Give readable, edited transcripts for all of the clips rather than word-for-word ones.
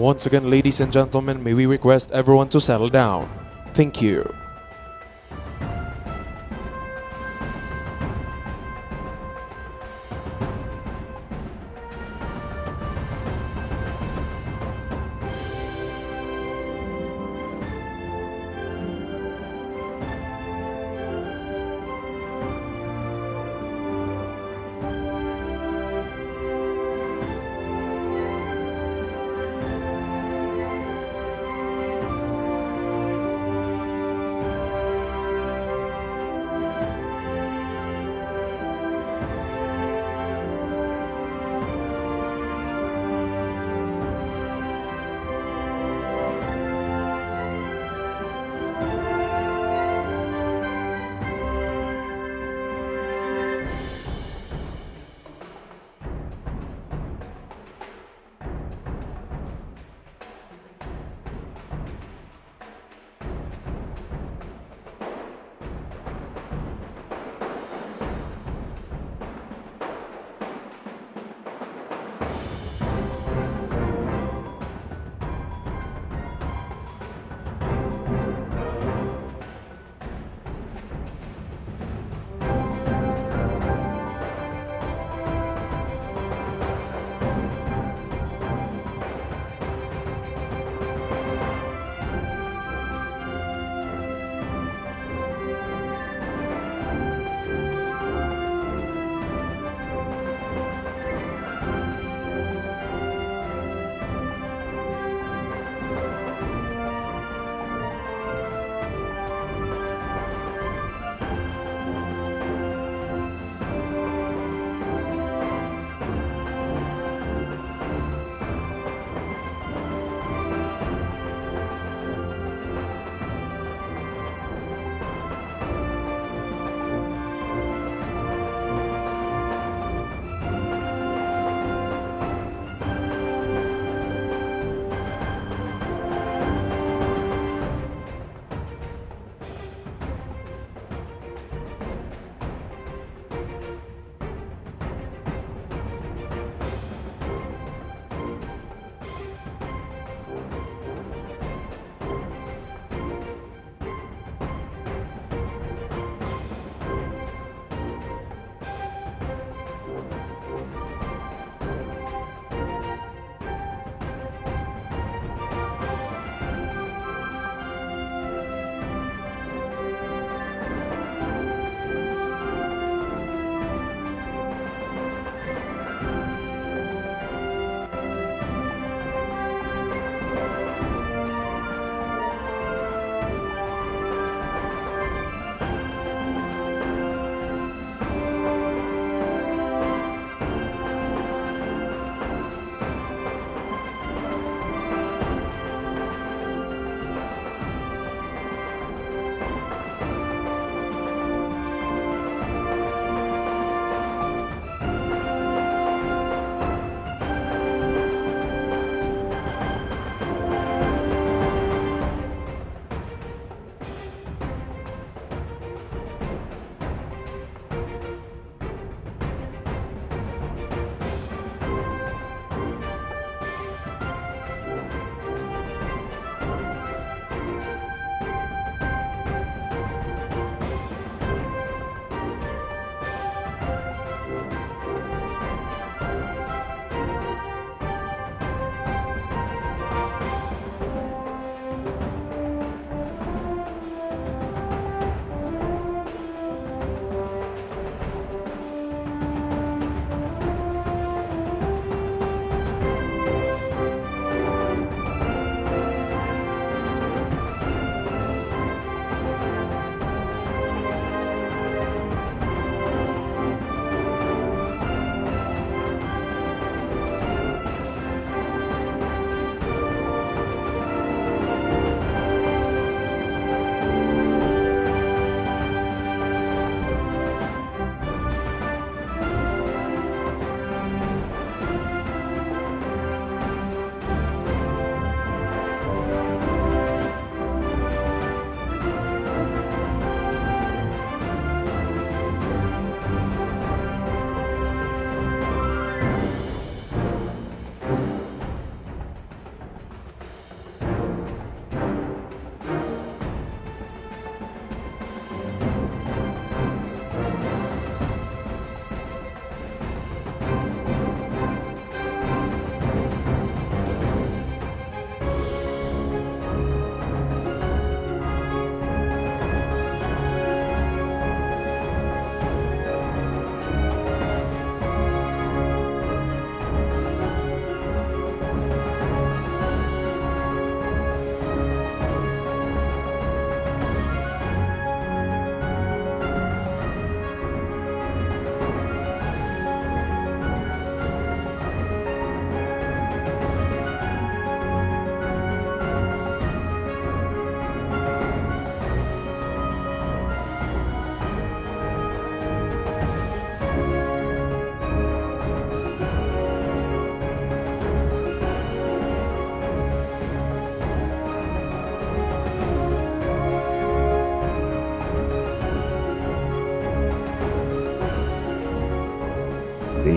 Once again, ladies and gentlemen, may we request everyone to settle down. Thank you.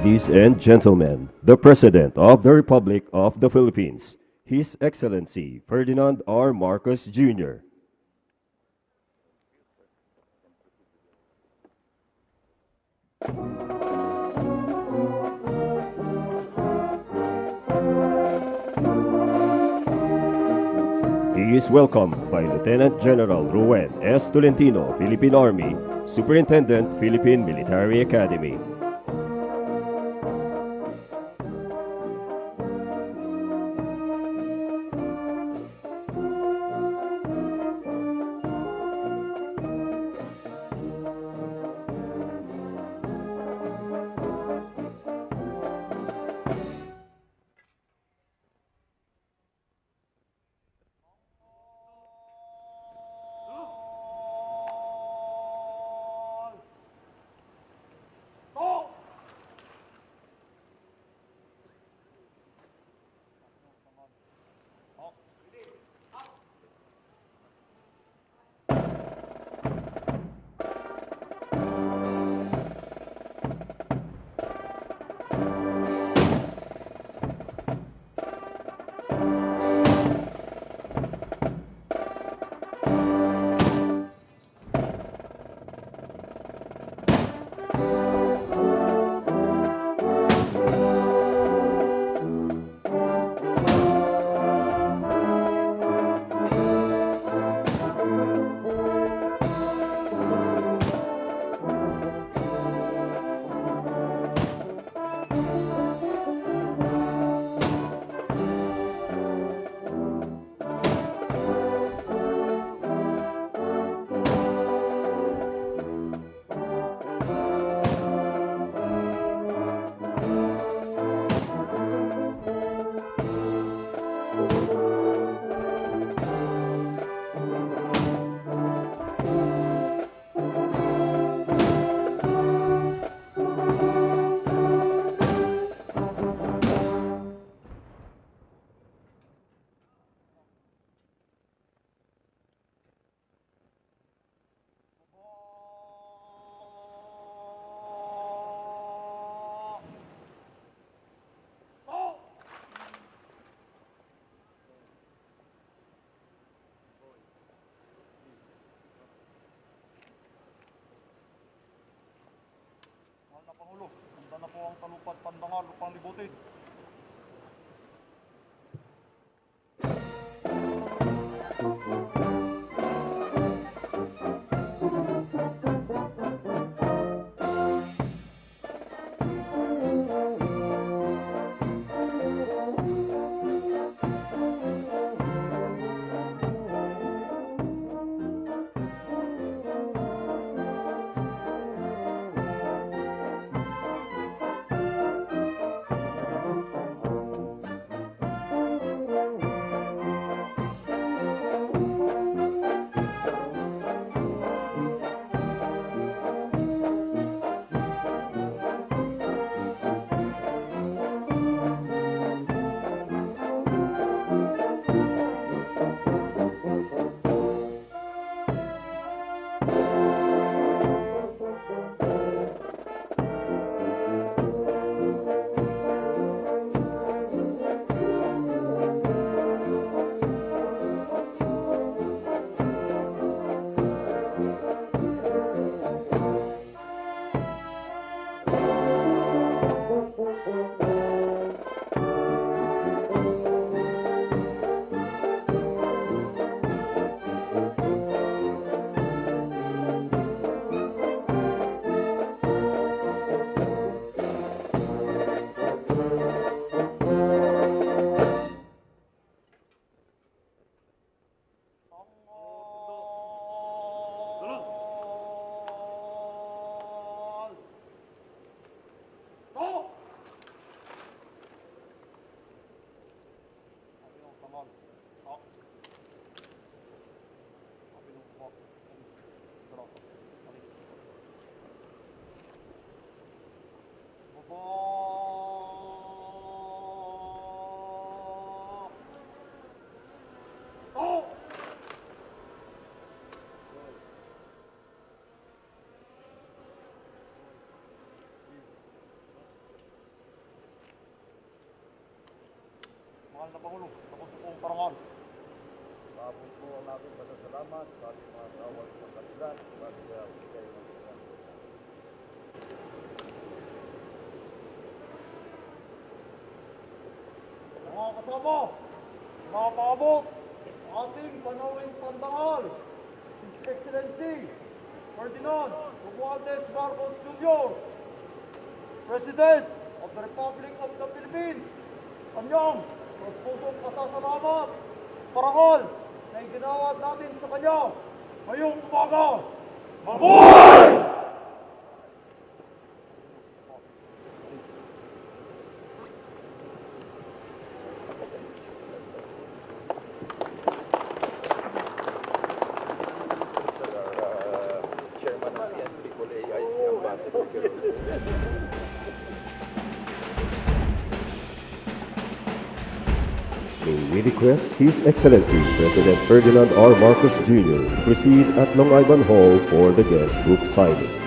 Ladies and gentlemen, the President of the Republic of the Philippines, His Excellency Ferdinand R. Marcos Jr. He is welcomed by Lieutenant General Ruen S. Tolentino, Philippine Army, Superintendent, Philippine Military Academy. Pangulo, handa na po ang talupad pandangal upang libutin. Mahal na Pangulo, tapos na po ang parangal. Tapos po ang aking pasasalamat sa ating mga kawal sa kandidat at bigay ng isang Mga kasama, mga paabot, ating panawing pandangal, His Excellency Ferdinand Marcos Jr., President of the Republic of the Philippines. Kanyang pusong pasasalamat, parangal na iginawad natin sa kanya ngayong umaga. Mabuhay! chairman ng PNP-AIC Ambassador. May we request His Excellency President Ferdinand R. Marcos Jr. to proceed at Long Island Hall for the guest book signing.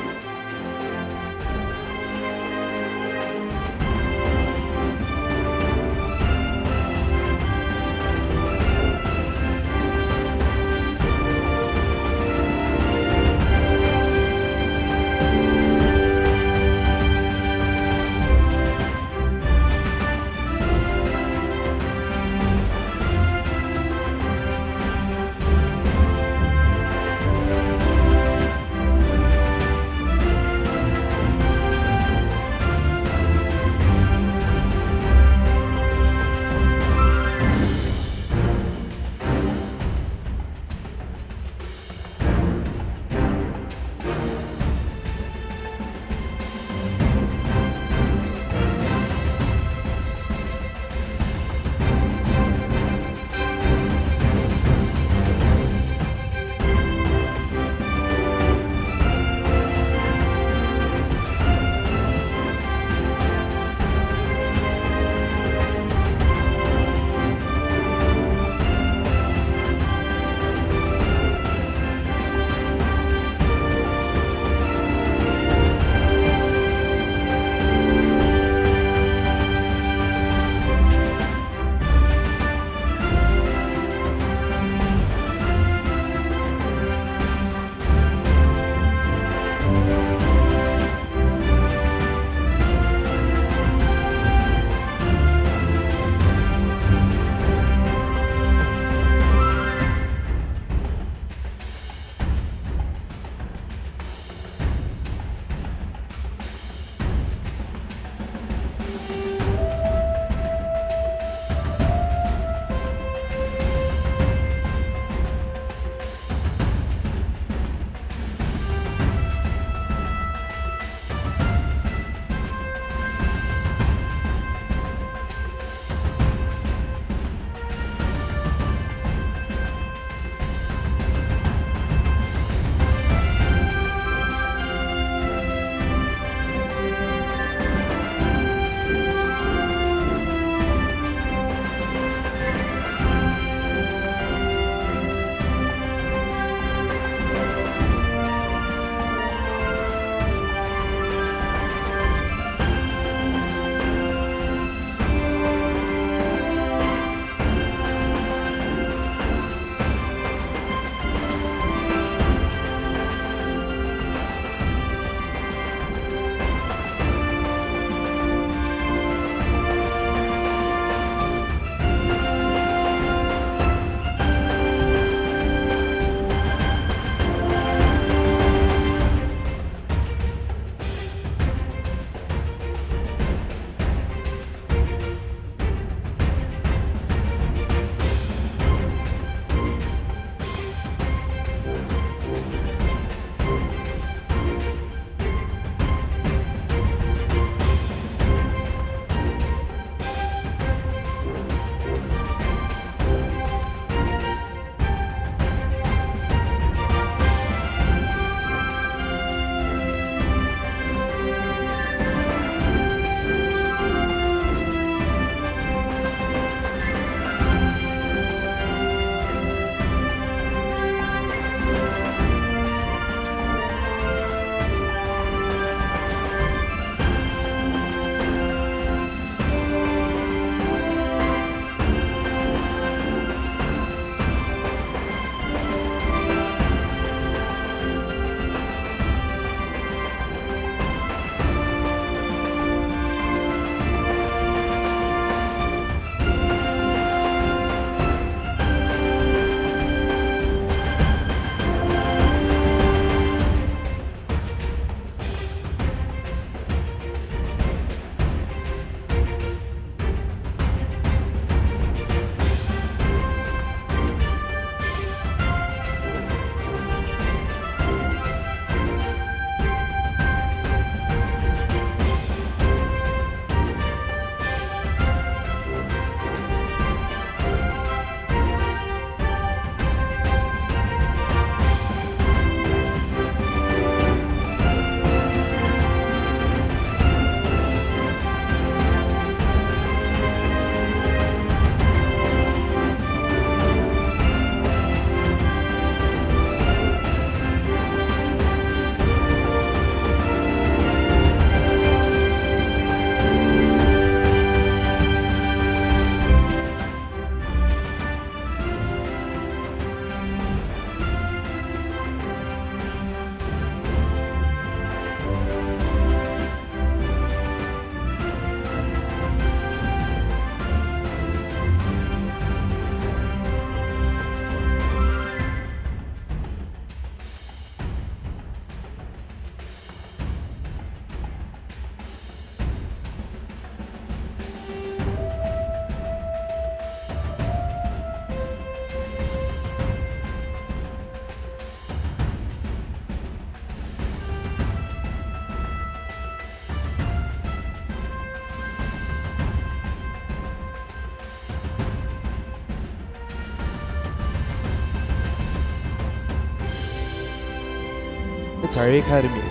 Military Academy,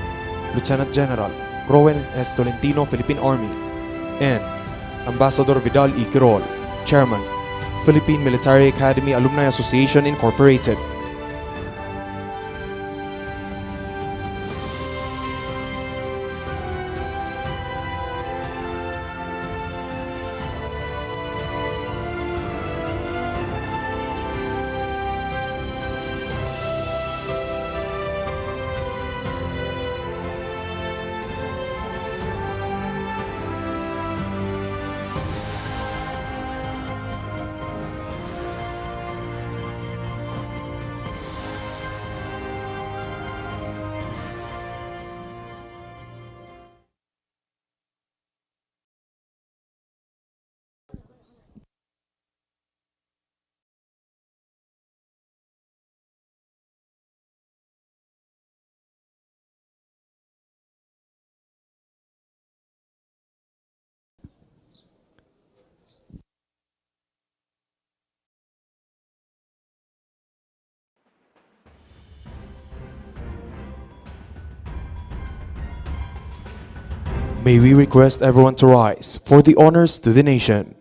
Lieutenant General Rowan S. Tolentino, Philippine Army, and Ambassador Vidal E. Quirol, Chairman, Philippine Military Academy Alumni Association Incorporated. May we request everyone to rise for the honors to the nation.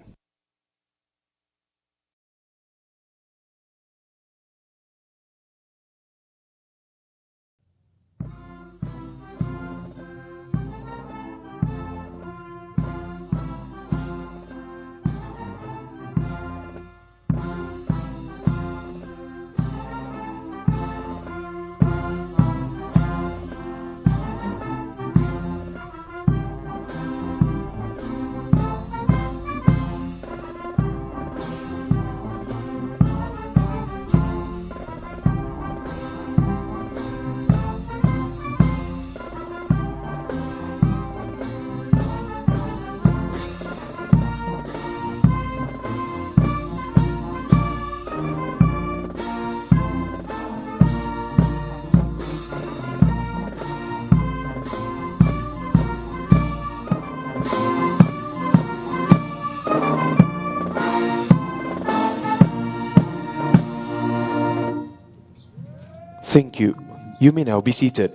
Thank you. You may now be seated.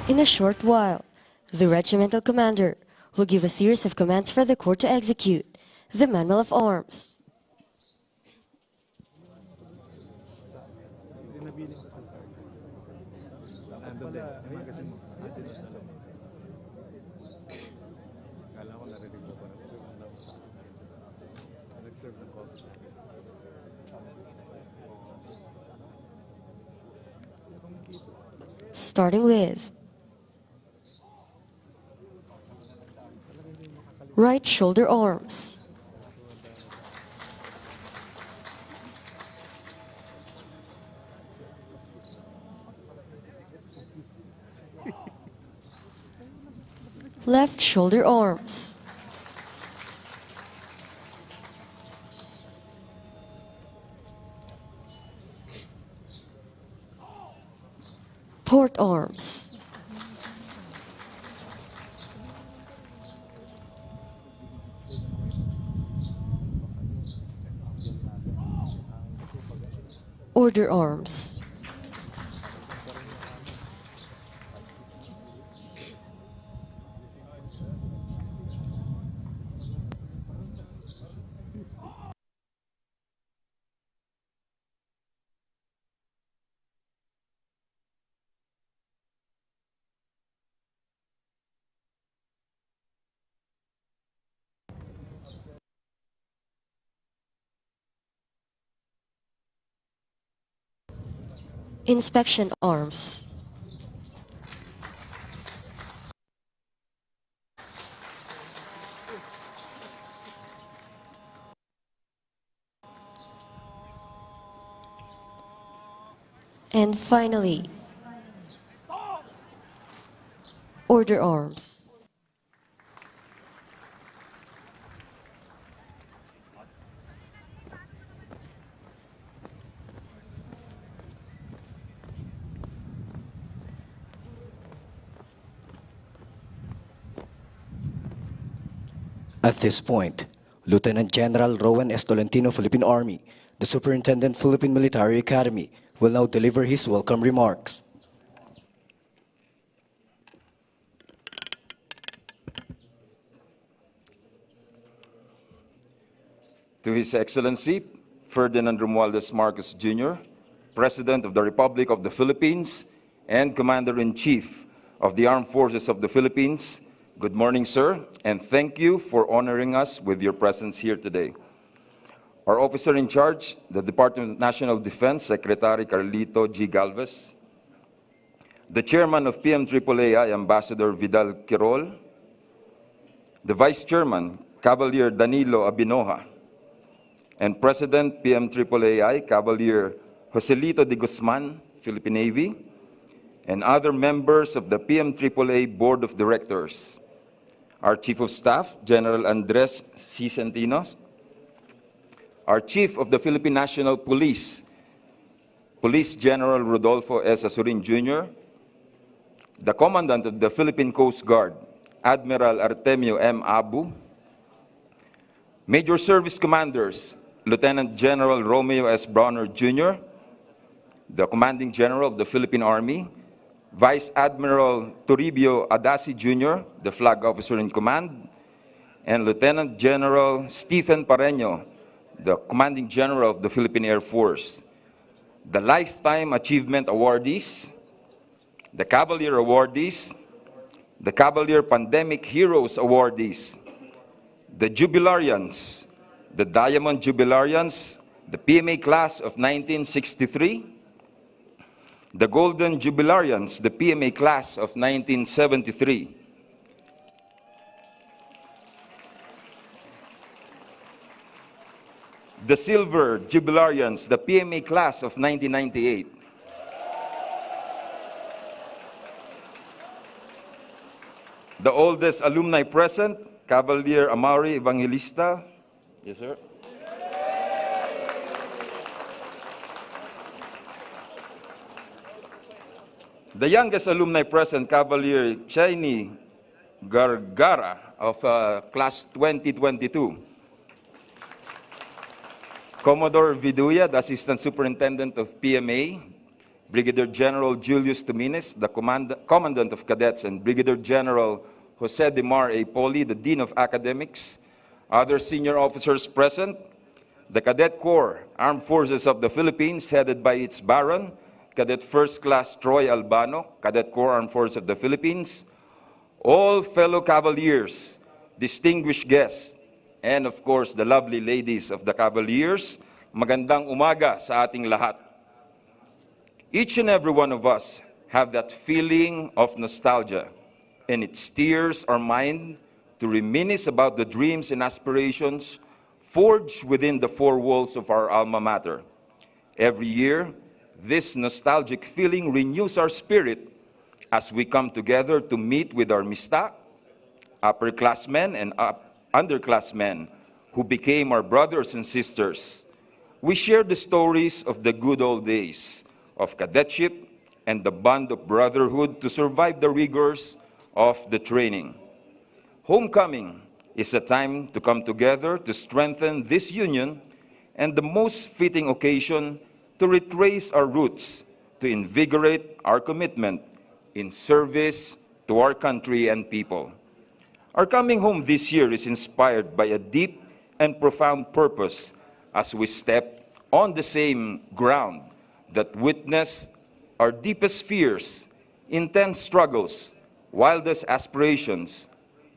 In a short while, the regimental commander will give a series of commands for the corps to execute the Manual of Arms. Starting with right shoulder arms, left shoulder arms, port arms, order arms, Inspection Arms. And finally, Order Arms. At this point, Lieutenant General Rowan S. Tolentino, Philippine Army, the Superintendent, Philippine Military Academy, will now deliver his welcome remarks. To His Excellency, Ferdinand Marcos Jr., President of the Republic of the Philippines and Commander-in-Chief of the Armed Forces of the Philippines, good morning, sir, and thank you for honoring us with your presence here today. Our officer in charge, the Department of National Defense, Secretary Carlito G. Galvez, the Chairman of PMAAI, Ambassador Vidal Quirol, the Vice Chairman, Cavalier Danilo Abinoja, and President PMAAI, Cavalier Joselito de Guzman, Philippine Navy, and other members of the PMAAI Board of Directors, our Chief of Staff, General Andres C. Centinos, our Chief of the Philippine National Police, Police General Rodolfo S. Azurin Jr., the Commandant of the Philippine Coast Guard, Admiral Artemio M. Abu, Major Service Commanders, Lieutenant General Romeo S. Bronner Jr., the Commanding General of the Philippine Army, Vice Admiral Toribio Adasi Jr., the Flag Officer in Command, and Lieutenant General Stephen Pareño, the Commanding General of the Philippine Air Force, the Lifetime Achievement Awardees, the Cavalier Awardees, the Cavalier Pandemic Heroes Awardees, the Jubilarians, the Diamond Jubilarians, the PMA class of 1963, the Golden Jubilarians, the PMA class of 1973, the Silver Jubilarians, the PMA class of 1998, the oldest alumni present, Cavalier Amaury Evangelista. Yes, sir. The youngest alumni present, Cavalier Chaini Gargara of class 2022. Commodore Viduya, the Assistant Superintendent of PMA, Brigadier General Julius Tumines, the Commandant of Cadets, and Brigadier General Jose de Mar A. Poli, the Dean of Academics, other senior officers present, the Cadet Corps, Armed Forces of the Philippines, headed by its Baron, Cadet First Class Troy Albano, Cadet Corps, Armed Forces of the Philippines, all fellow Cavaliers, distinguished guests, and of course, the lovely ladies of the Cavaliers, magandang umaga sa ating lahat. Each and every one of us have that feeling of nostalgia, and it steers our mind to reminisce about the dreams and aspirations forged within the four walls of our alma mater. Every year, this nostalgic feeling renews our spirit as we come together to meet with our mista, upperclassmen and underclassmen who became our brothers and sisters. We share the stories of the good old days of cadetship and the bond of brotherhood to survive the rigors of the training. Homecoming is a time to come together to strengthen this union and the most fitting occasion to retrace our roots, to invigorate our commitment in service to our country and people. Our coming home this year is inspired by a deep and profound purpose as we step on the same ground that witness our deepest fears, intense struggles, wildest aspirations,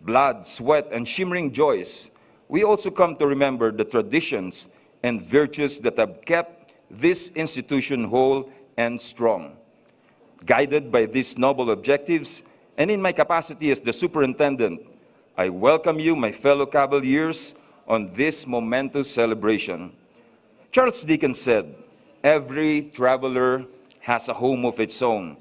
blood, sweat, and shimmering joys. We also come to remember the traditions and virtues that have kept this institution whole and strong. Guided by these noble objectives, and in my capacity as the superintendent, I welcome you, my fellow Cavaliers, on this momentous celebration. Charles Dickens said, "Every traveler has a home of its own,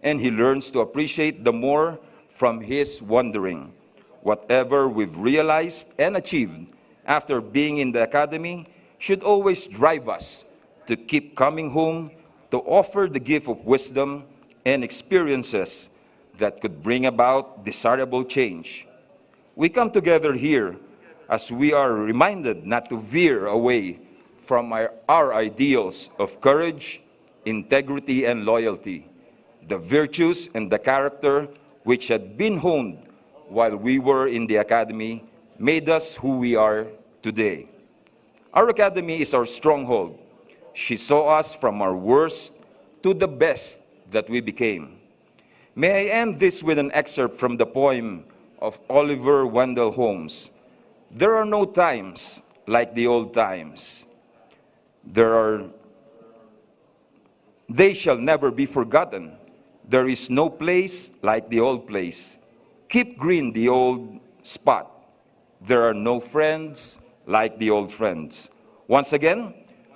and he learns to appreciate the more from his wandering." Whatever we've realized and achieved after being in the academy should always drive us to keep coming home to offer the gift of wisdom and experiences that could bring about desirable change. We come together here as we are reminded not to veer away from our ideals of courage, integrity, and loyalty, the virtues and the character which had been honed while we were in the academy made us who we are today. Our academy is our stronghold. She saw us from our worst to the best that we became. May I end this with an excerpt from the poem of Oliver Wendell Holmes. There are no times like the old times. They shall never be forgotten. There is no place like the old place. Keep green the old spot. There are no friends like the old friends. Once again,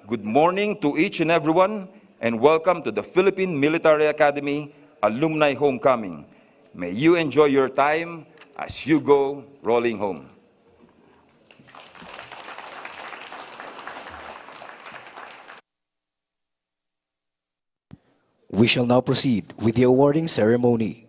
good morning to each and everyone, and welcome to the Philippine Military Academy Alumni Homecoming. May you enjoy your time as you go rolling home. We shall now proceed with the awarding ceremony.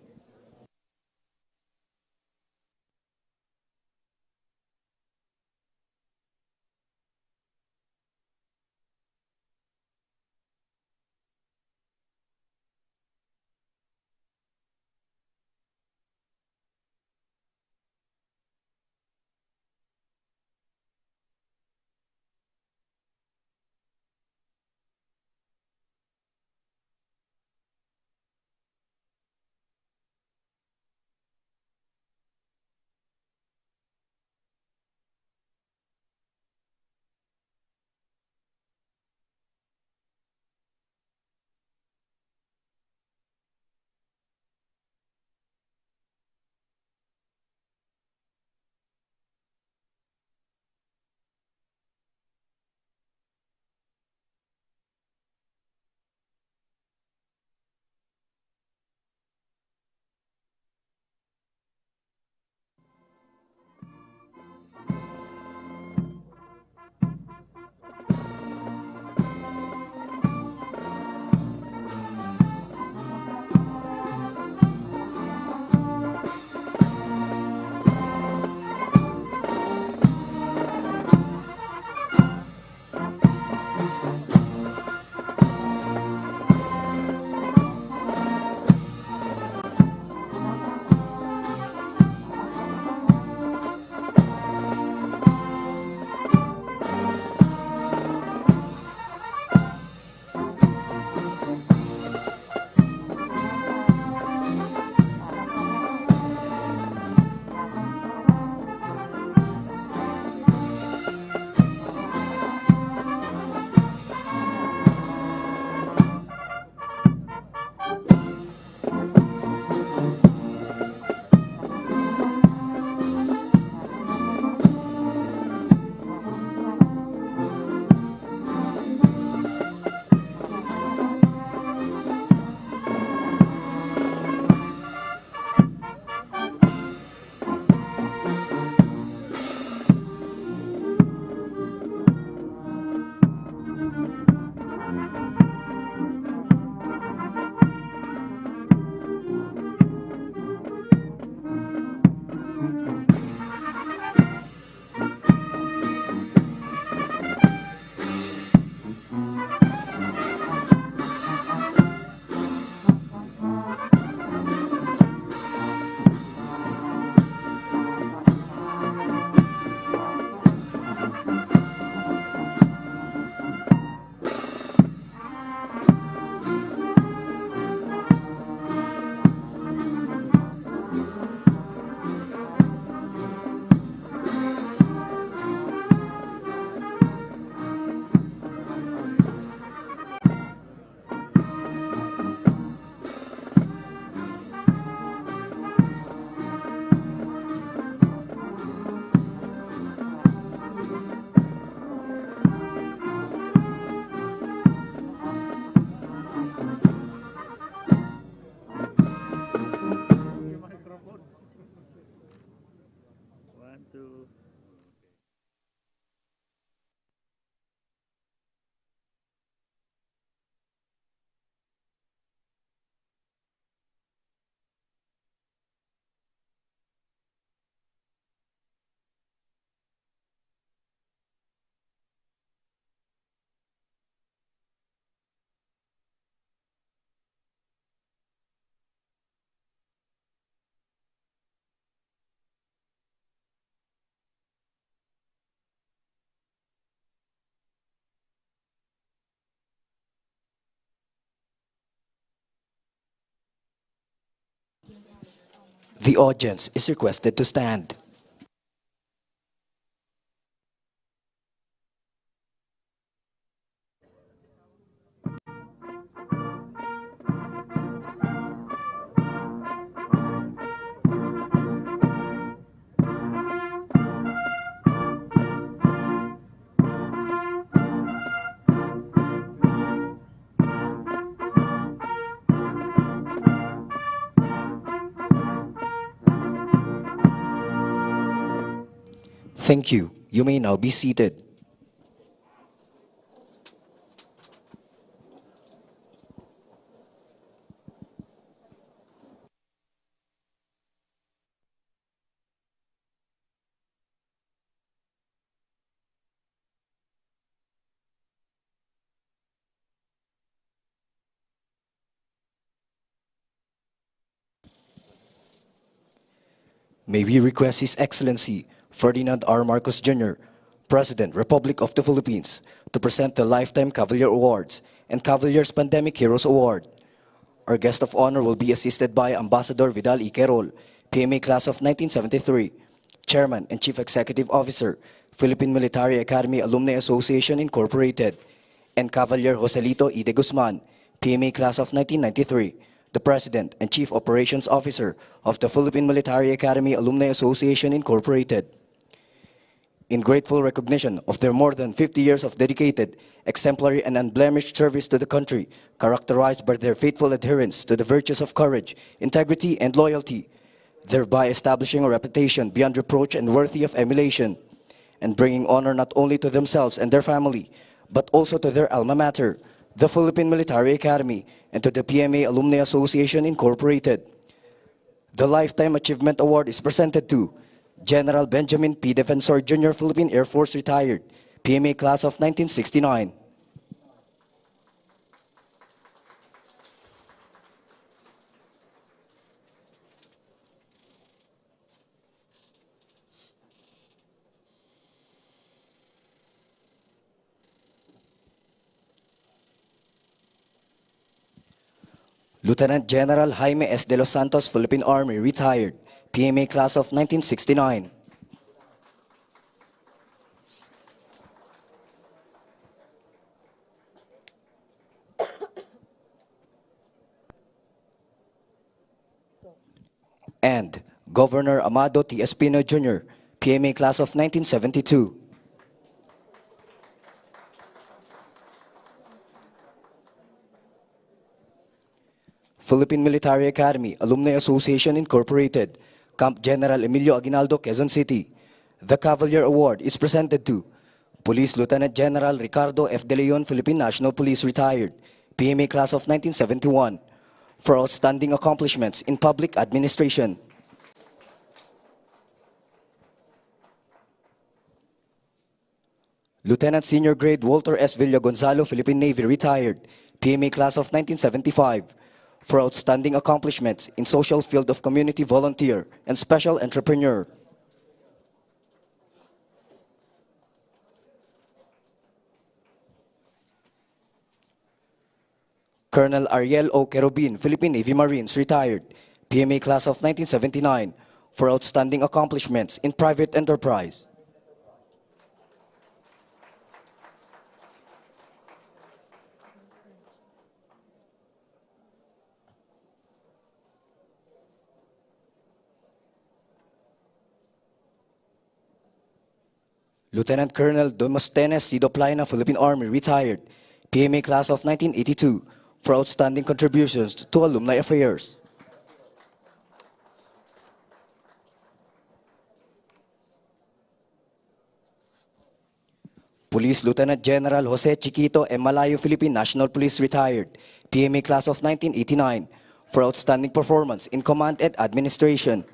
The audience is requested to stand. Thank you. You may now be seated. May we request His Excellency Ferdinand R. Marcos Jr., President, Republic of the Philippines, to present the Lifetime Cavalier Awards and Cavalier's Pandemic Heroes Award. Our guest of honor will be assisted by Ambassador Vidal E. Querol, PMA Class of 1973, Chairman and Chief Executive Officer, Philippine Military Academy Alumni Association Incorporated, and Cavalier Joselito E. de Guzman, PMA Class of 1993, the President and Chief Operations Officer of the Philippine Military Academy Alumni Association Incorporated. In grateful recognition of their more than 50 years of dedicated, exemplary, and unblemished service to the country, characterized by their faithful adherence to the virtues of courage, integrity, and loyalty, thereby establishing a reputation beyond reproach and worthy of emulation, and bringing honor not only to themselves and their family, but also to their alma mater, the Philippine Military Academy, and to the PMA Alumni Association Incorporated. The Lifetime Achievement Award is presented to General Benjamin P. Defensor Jr., Philippine Air Force retired, PMA Class of 1969. Lieutenant General Jaime S. de los Santos, Philippine Army, retired, PMA Class of 1969. And Governor Amado T. Espino Jr., PMA Class of 1972. Philippine Military Academy Alumni Association Incorporated, Camp General Emilio Aguinaldo, Quezon City. The Cavalier Award is presented to Police Lieutenant General Ricardo F. De Leon, Philippine National Police retired, PMA Class of 1971, for outstanding accomplishments in public administration. Lieutenant Senior Grade Walter S. Villa Gonzalo, Philippine Navy retired, PMA Class of 1975, for outstanding accomplishments in social field of community volunteer and special entrepreneur. Colonel Ariel O. Querubin, Philippine Navy Marines retired, PMA Class of 1979, for outstanding accomplishments in private enterprise. Lieutenant Colonel Demosthenes C. Doplaina, Philippine Army, retired, PMA Class of 1982, for outstanding contributions to alumni affairs. Police Lieutenant General Jose Chiquito M. Malayo, Philippine National Police retired, PMA Class of 1989, for outstanding performance in command and administration.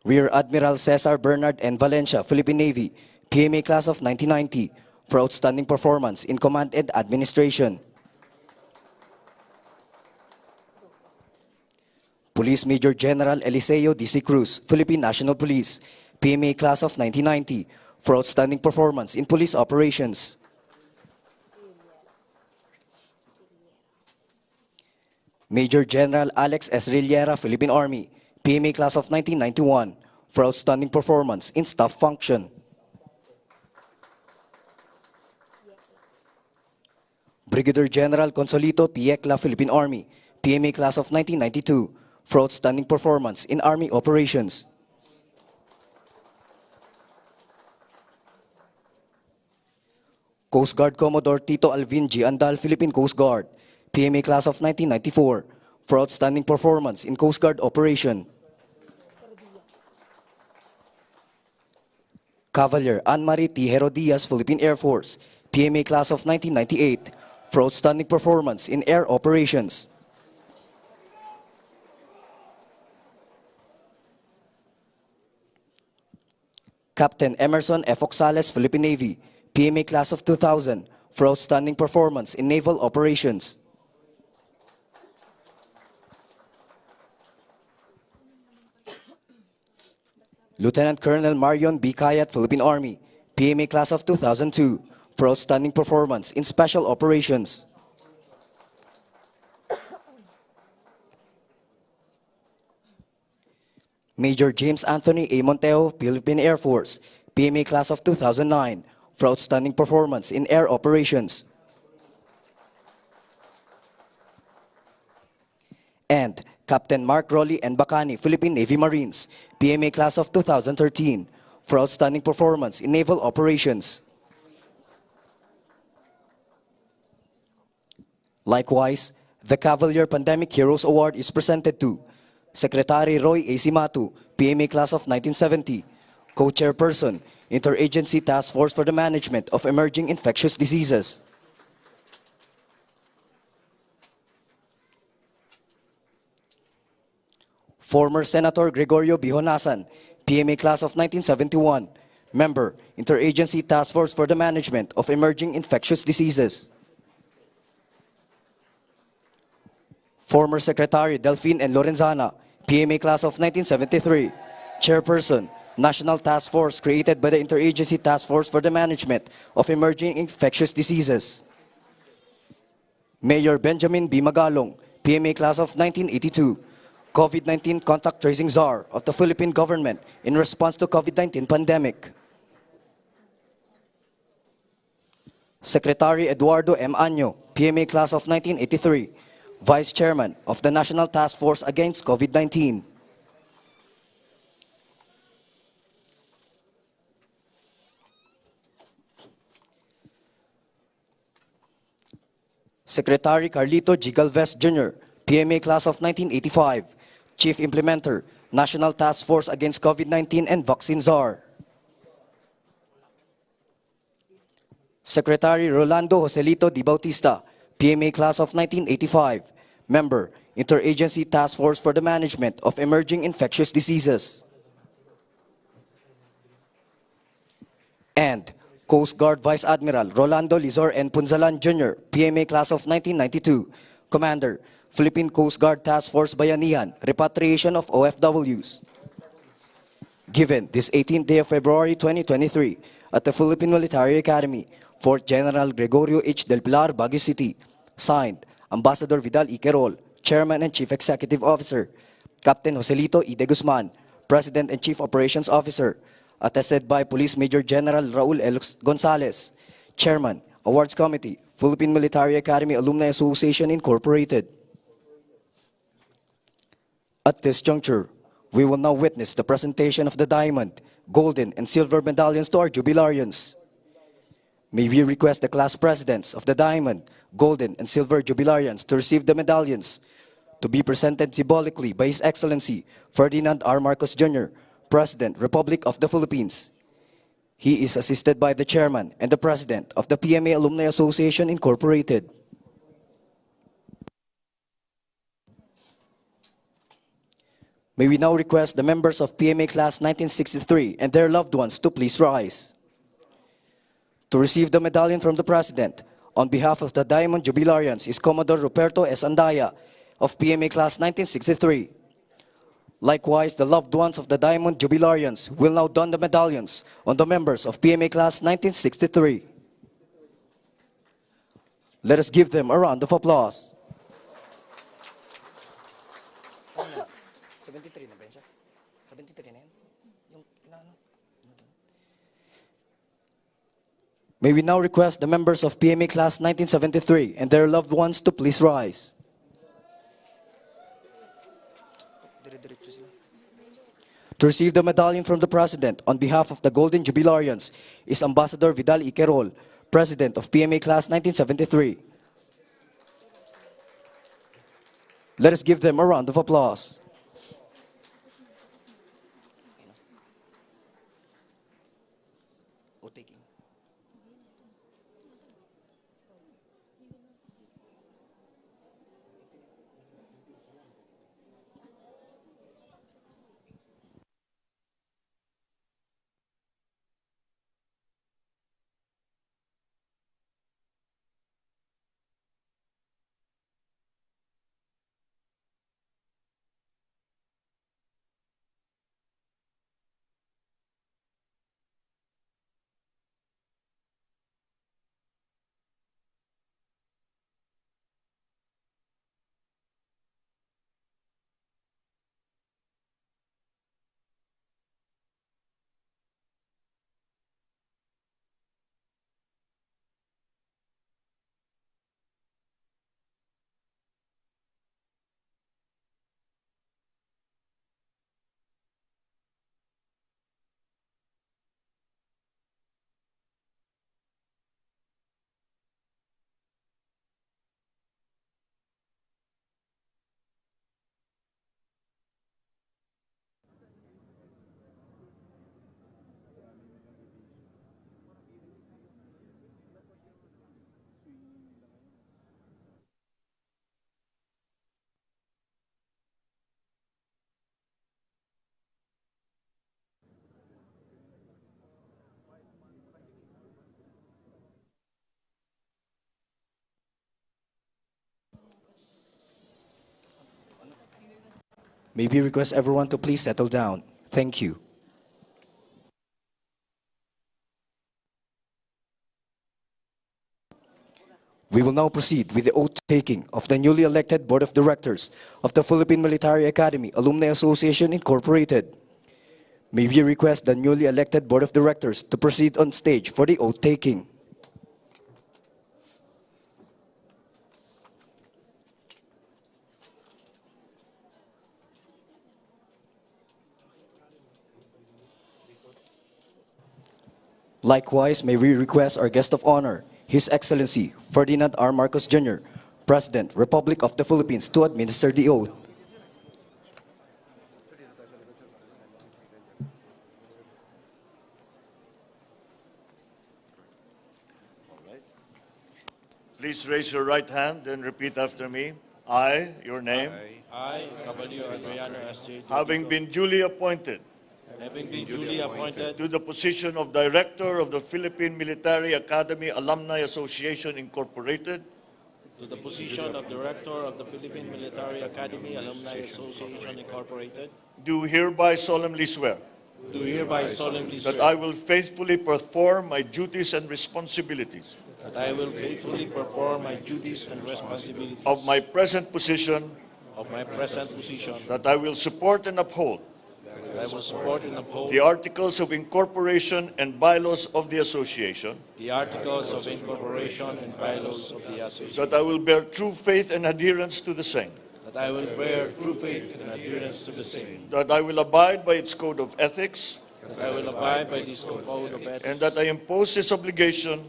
Rear Admiral Cesar Bernard N. Valencia, Philippine Navy, PMA Class of 1990, for outstanding performance in command and administration. Police Major General Eliseo D.C. Cruz, Philippine National Police, PMA Class of 1990, for outstanding performance in police operations. Major General Alex S. Rillera, Philippine Army, PMA Class of 1991, for outstanding performance in staff function. Brigadier General Consolito Piekla, Philippine Army, PMA Class of 1992, for outstanding performance in Army operations. Coast Guard Commodore Tito Alvin G. Andal, Philippine Coast Guard, PMA Class of 1994, for outstanding performance in Coast Guard operation. Cavalier Anne-Marie T. Herodias, Philippine Air Force, PMA Class of 1998, for outstanding performance in air operations. Captain Emerson F. Oxales, Philippine Navy, PMA Class of 2000, for outstanding performance in naval operations. Lieutenant Colonel Marion B. Kayat, Philippine Army, PMA Class of 2002, for outstanding performance in special operations. Major James Anthony A. Monteo, Philippine Air Force, PMA Class of 2009, for outstanding performance in air operations. And Captain Mark Rolly N. Bacani, Philippine Navy Marines, PMA Class of 2013, for outstanding performance in naval operations. Likewise, the Cavalier Pandemic Heroes Award is presented to Secretary Roy A. Simatu, PMA Class of 1970, Co-Chairperson, Interagency Task Force for the Management of Emerging Infectious Diseases. Former Senator Gregorio Bihonasan, PMA Class of 1971, Member, Interagency Task Force for the Management of Emerging Infectious Diseases. Former Secretary Delphine N. Lorenzana, PMA Class of 1973, Chairperson, National Task Force created by the Interagency Task Force for the Management of Emerging Infectious Diseases. Mayor Benjamin B. Magalong, PMA Class of 1982, COVID-19 Contact Tracing Czar of the Philippine Government in response to COVID-19 pandemic. Secretary Eduardo M. Año, PMA Class of 1983, Vice Chairman of the National Task Force Against COVID-19. Secretary Carlito G. Galvez Jr., PMA Class of 1985, Chief Implementer, National Task Force Against COVID-19 and Vaccine Czar. Secretary Rolando Joselito Di Bautista, PMA Class of 1985, Member, Interagency Task Force for the Management of Emerging Infectious Diseases. And Coast Guard Vice Admiral Rolando Lizor N. Punzalan Jr., PMA Class of 1992, Commander, Philippine Coast Guard Task Force Bayanihan, Repatriation of OFWs. Given this 18th day of February 2023 at the Philippine Military Academy, Fort General Gregorio H. Del Pilar, Baguio City. Signed, Ambassador Vidal E. Querol, Chairman and Chief Executive Officer. Captain Joselito E. De Guzman, President and Chief Operations Officer. Attested by Police Major General Raul L. Gonzalez, Chairman, Awards Committee, Philippine Military Academy Alumni Association Incorporated. At this juncture, we will now witness the presentation of the diamond, golden, and silver medallions to our jubilarians. May we request the class presidents of the diamond, golden, and silver jubilarians to receive the medallions, to be presented symbolically by His Excellency Ferdinand R. Marcos Jr., President, Republic of the Philippines. He is assisted by the Chairman and the President of the PMA Alumni Association Incorporated. May we now request the members of PMA Class 1963 and their loved ones to please rise. To receive the medallion from the President, on behalf of the Diamond Jubilarians is Commodore Ruperto S. Andaya of PMA Class 1963. Likewise, the loved ones of the Diamond Jubilarians will now don the medallions on the members of PMA Class 1963. Let us give them a round of applause. May we now request the members of PMA Class 1973 and their loved ones to please rise. To receive the medallion from the President on behalf of the Golden Jubilarians is Ambassador Vidal Iquerol, President of PMA Class 1973. Let us give them a round of applause. May we request everyone to please settle down. Thank you. We will now proceed with the oath-taking of the newly elected Board of Directors of the Philippine Military Academy Alumni Association Incorporated. May we request the newly elected Board of Directors to proceed on stage for the oath-taking. Likewise, may we request our guest of honor, His Excellency Ferdinand R. Marcos Jr., President, Republic of the Philippines, to administer the oath. Please raise your right hand and repeat after me. I, your name, I, Caballero Adriano S.J. having been duly appointed to the position of Director of the Philippine Military Academy Alumni Association Incorporated, to the position of Director of the Philippine Military Academy Alumni Association Incorporated, do hereby solemnly swear do hereby solemnly that swear I will faithfully perform my duties and responsibilities that I will faithfully perform my duties and responsibilities of my present position, that that I will support and uphold I will support and uphold the Articles of Incorporation and bylaws of the Association, the Articles of Incorporation and bylaws of the Association, that I will bear true faith and adherence to the same, that I will bear true faith and adherence to the same, that I will abide by its code of ethics, that I will abide by this code of ethics, and that I impose this obligation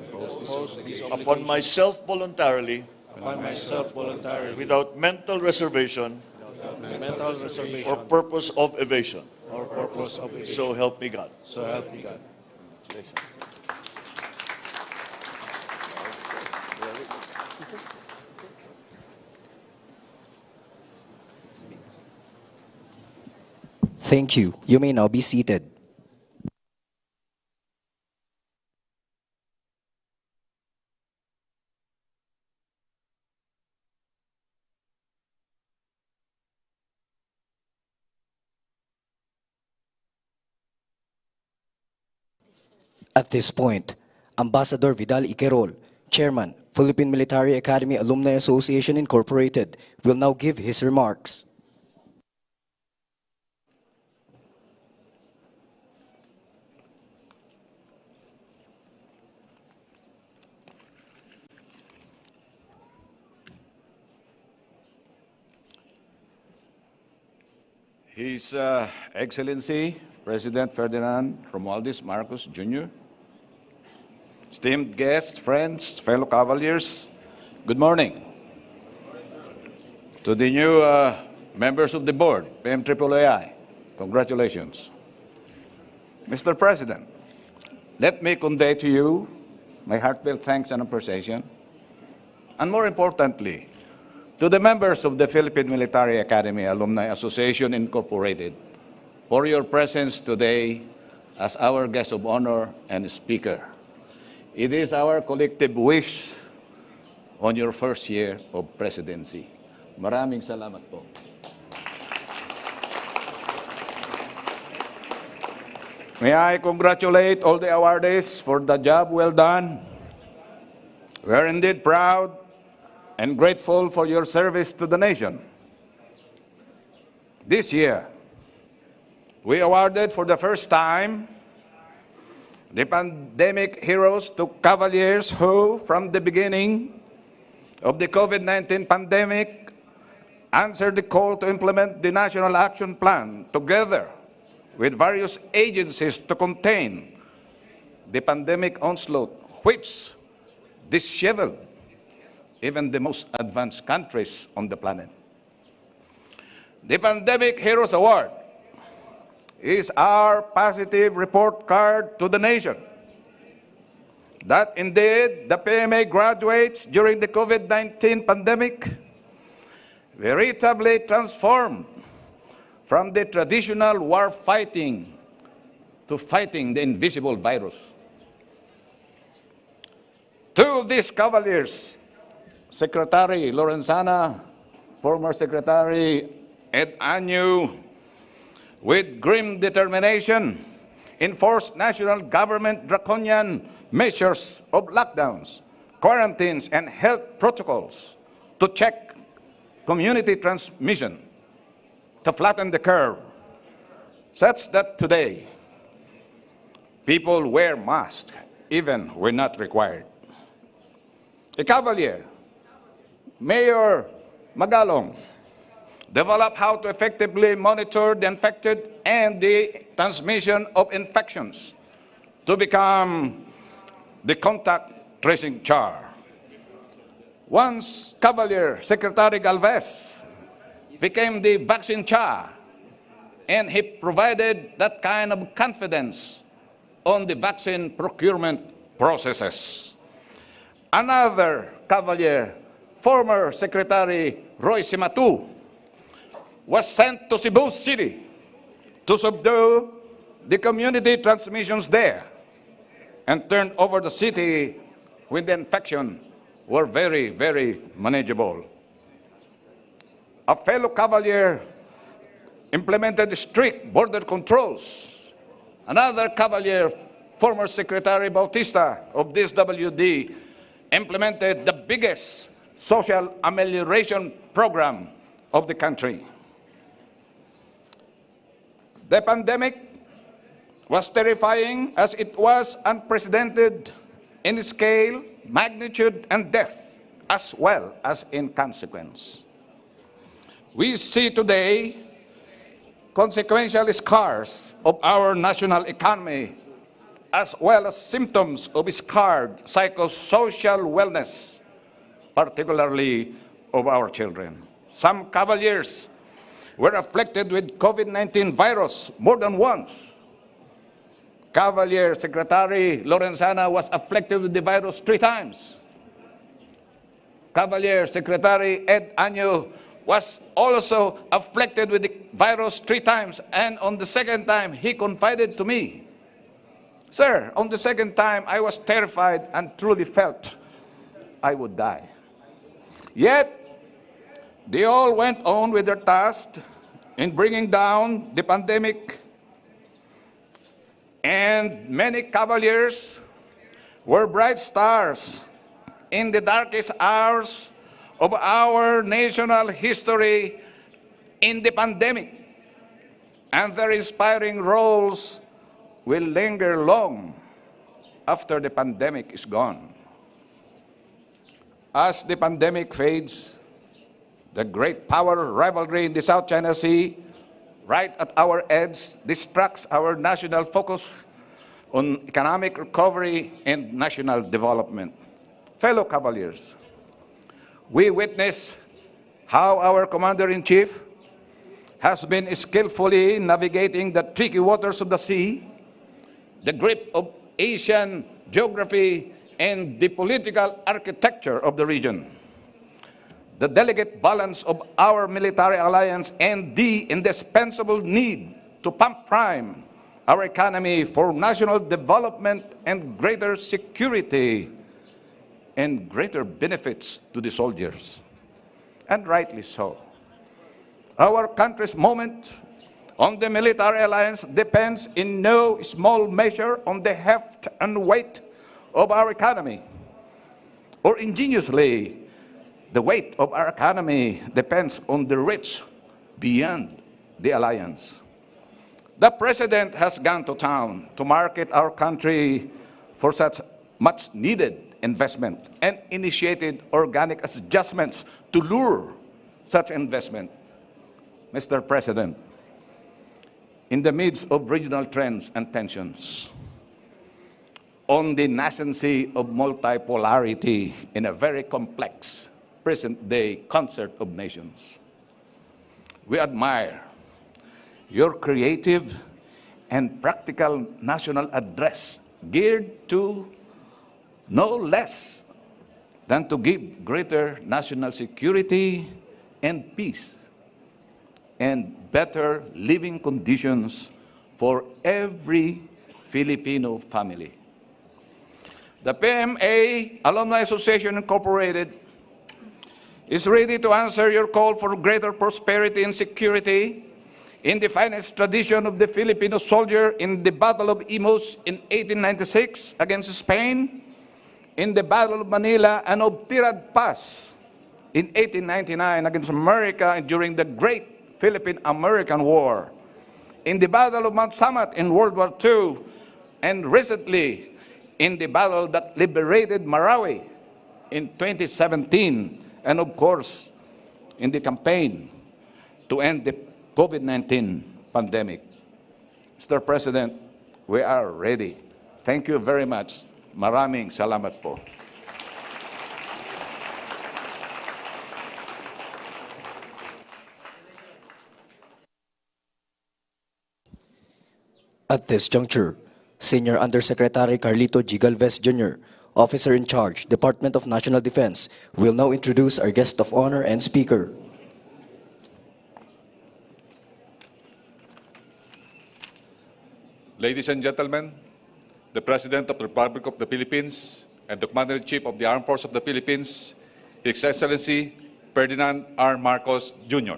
impose these upon myself voluntarily, upon myself voluntarily, without mental reservation mental reservation or purpose of evasion. or purpose of evasion. So help me God. So help me God. Thank you. You may now be seated. At this point, Ambassador Vidal Iquerol, Chairman, Philippine Military Academy Alumni Association Incorporated, will now give his remarks. His Excellency, President Ferdinand Romualdez Marcos Jr., esteemed guests, friends, fellow Cavaliers, good morning. To the new members of the board, PMAAI, congratulations. Mr. President, let me convey to you my heartfelt thanks and appreciation, and more importantly, to the members of the Philippine Military Academy Alumni Association Incorporated for your presence today as our guest of honor and speaker. It is our collective wish on your first year of presidency. Maraming salamat po. May I congratulate all the awardees for the job well done. We are indeed proud and grateful for your service to the nation. This year, we awarded for the first time the pandemic heroes to Cavaliers who, from the beginning of the COVID-19 pandemic, answered the call to implement the National Action Plan together with various agencies to contain the pandemic onslaught, which disheveled even the most advanced countries on the planet. The Pandemic Heroes Award is our positive report card to the nation that indeed the PMA graduates during the COVID-19 pandemic veritably transformed from the traditional war fighting to fighting the invisible virus. Two of these Cavaliers, Secretary Lorenzana, former Secretary Ed Anyu, with grim determination, enforced national government draconian measures of lockdowns, quarantines, and health protocols to check community transmission, to flatten the curve, such that today people wear masks even when not required. A Cavalier, Mayor Magalong, developed how to effectively monitor the infected and the transmission of infections to become the contact tracing czar. Once Cavalier Secretary Galvez became the vaccine czar, and he provided that kind of confidence on the vaccine procurement processes. Another Cavalier, former Secretary Roy Simatu, was sent to Cebu City to subdue the community transmissions there and turned over the city when the infection were very, very manageable. A fellow Cavalier implemented strict border controls. Another Cavalier, former Secretary Bautista of this WD, implemented the biggest social amelioration program of the country. The pandemic was terrifying as it was unprecedented in scale, magnitude, and depth, as well as in consequence. We see today consequential scars of our national economy, as well as symptoms of scarred psychosocial wellness, particularly of our children. Some Cavaliers were afflicted with COVID-19 virus more than once. Cavalier Secretary Lorenzana was afflicted with the virus 3 times. Cavalier Secretary Ed Anyo was also afflicted with the virus 3 times, and on the second time, he confided to me, "Sir, on the second time, I was terrified and truly felt I would die." Yet, they all went on with their task in bringing down the pandemic, and many Cavaliers were bright stars in the darkest hours of our national history in the pandemic, and their inspiring roles will linger long after the pandemic is gone. As the pandemic fades, the great power rivalry in the South China Sea right at our edge, distracts our national focus on economic recovery and national development. Fellow Cavaliers, we witness how our Commander-in-Chief has been skillfully navigating the tricky waters of the sea, the grip of Asian geography, and the political architecture of the region. The delicate balance of our military alliance and the indispensable need to pump prime our economy for national development and greater security and greater benefits to the soldiers. And rightly so. Our country's moment on the military alliance depends in no small measure on the heft and weight of our economy. Or ingeniously, the weight of our economy depends on the reach beyond the alliance. The President has gone to town to market our country for such much needed investment and initiated organic adjustments to lure such investment. Mr. President, in the midst of regional trends and tensions, on the nascency of multipolarity in a very complex present-day concert of nations, we admire your creative and practical national address geared to no less than to give greater national security and peace and better living conditions for every Filipino family. The PMA Alumni Association Incorporated is ready to answer your call for greater prosperity and security in the finest tradition of the Filipino soldier in the Battle of Imus in 1896 against Spain, in the Battle of Manila and of Tirad Pass in 1899 against America during the Great Philippine-American War, in the Battle of Mount Samat in World War II, and recently in the battle that liberated Marawi in 2017, and of course, in the campaign to end the COVID-19 pandemic. Mr. President, we are ready. Thank you very much. Maraming salamat po. At this juncture, Senior Undersecretary Carlito G. Galvez Jr., Officer in Charge, Department of National Defense, will now introduce our guest of honor and speaker. Ladies and gentlemen, the President of the Republic of the Philippines and the Commander-in-Chief of the Armed Forces of the Philippines, His Excellency Ferdinand R. Marcos, Jr.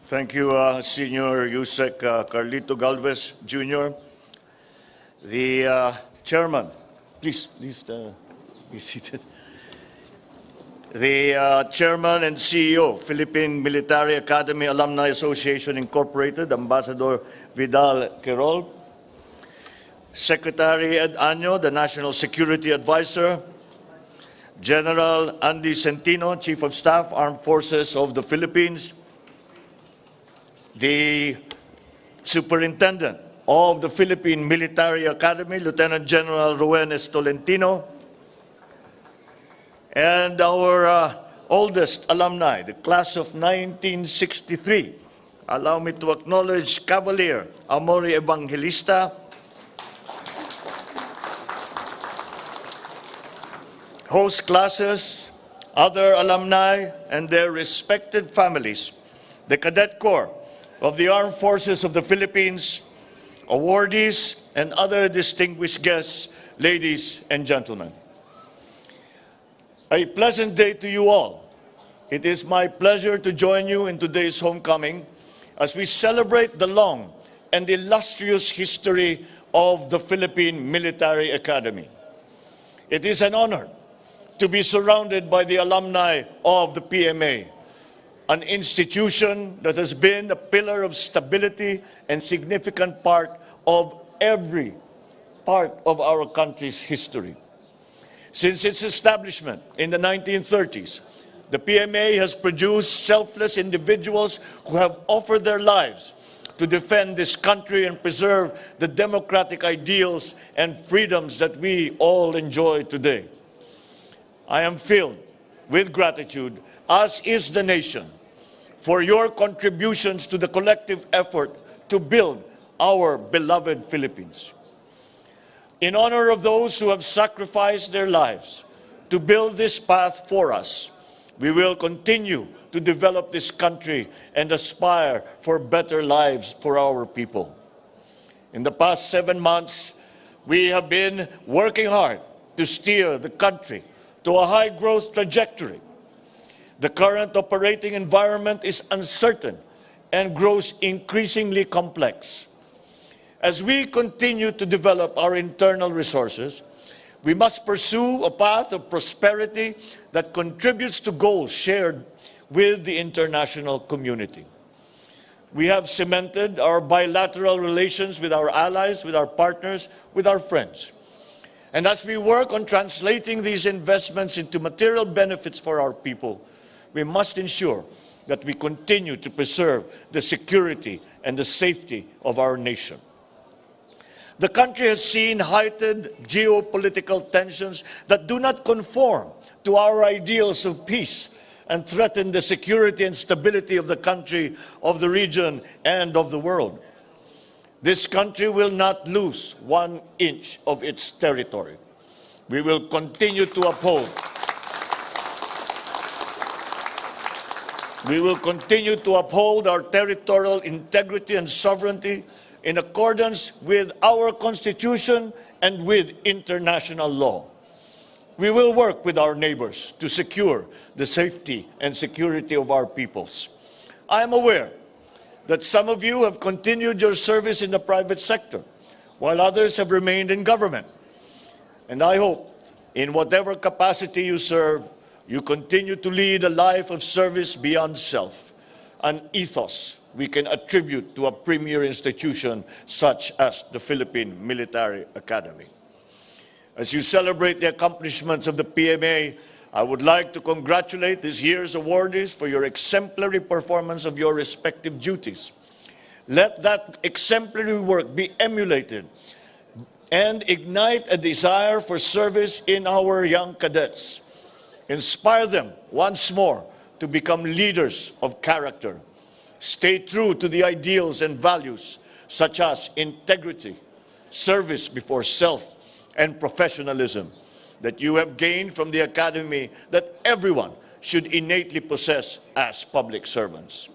Thank you, Senior Yusek Carlito Galvez Jr. The Chairman, please be seated. The Chairman and CEO, Philippine Military Academy Alumni Association Incorporated, Ambassador Vidal Quirol. Secretary Ed Año, the National Security Advisor. General Andy Centino, Chief of Staff, Armed Forces of the Philippines. The Superintendent of the Philippine Military Academy, Lieutenant General Ruen Tolentino, and our oldest alumni, the class of 1963. Allow me to acknowledge Cavalier Amori Evangelista, host classes, other alumni, and their respected families, the Cadet Corps of the Armed Forces of the Philippines, awardees, and other distinguished guests, ladies and gentlemen. A pleasant day to you all. It is my pleasure to join you in today's homecoming as we celebrate the long and illustrious history of the Philippine Military Academy. It is an honor to be surrounded by the alumni of the PMA, an institution that has been a pillar of stability and significant part of every part of our country's history. Since its establishment in the 1930s, the PMA has produced selfless individuals who have offered their lives to defend this country and preserve the democratic ideals and freedoms that we all enjoy today. I am filled with gratitude, as is the nation, for your contributions to the collective effort to build our beloved Philippines. In honor of those who have sacrificed their lives to build this path for us, we will continue to develop this country and aspire for better lives for our people. In the past 7 months, we have been working hard to steer the country to a high growth trajectory. The current operating environment is uncertain and grows increasingly complex. As we continue to develop our internal resources, we must pursue a path of prosperity that contributes to goals shared with the international community. We have cemented our bilateral relations with our allies, with our partners, with our friends. And as we work on translating these investments into material benefits for our people, we must ensure that we continue to preserve the security and the safety of our nation. The country has seen heightened geopolitical tensions that do not conform to our ideals of peace and threaten the security and stability of the country, of the region, and of the world. This country will not lose 1 inch of its territory. We will continue to uphold our territorial integrity and sovereignty in accordance with our Constitution and with international law. We will work with our neighbors to secure the safety and security of our peoples. I am aware that some of you have continued your service in the private sector, while others have remained in government. And I hope, in whatever capacity you serve, you continue to lead a life of service beyond self, an ethos we can attribute to a premier institution such as the Philippine Military Academy. As you celebrate the accomplishments of the PMA, I would like to congratulate this year's awardees for your exemplary performance of your respective duties. Let that exemplary work be emulated and ignite a desire for service in our young cadets. Inspire them once more to become leaders of character. Stay true to the ideals and values such as integrity, service before self, and professionalism that you have gained from the academy that everyone should innately possess as public servants.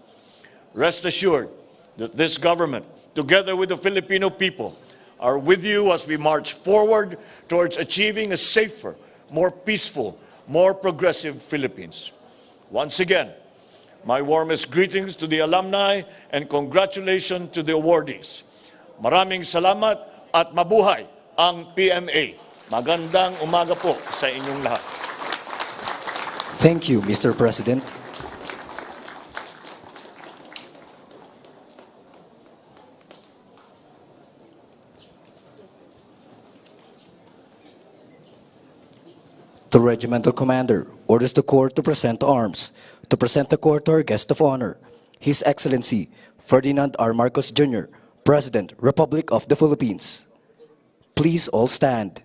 Rest assured that this government, together with the Filipino people, are with you as we march forward towards achieving a safer, more peaceful, more progressive Philippines. Once again, my warmest greetings to the alumni and congratulations to the awardees. Maraming salamat at mabuhay ang PMA. Magandang umaga po sa inyong lahat. Thank you, Mr. President. The regimental commander orders the Corps to present arms. To present the Corps to our guest of honor, His Excellency Ferdinand R. Marcos Jr., President, Republic of the Philippines. Please all stand.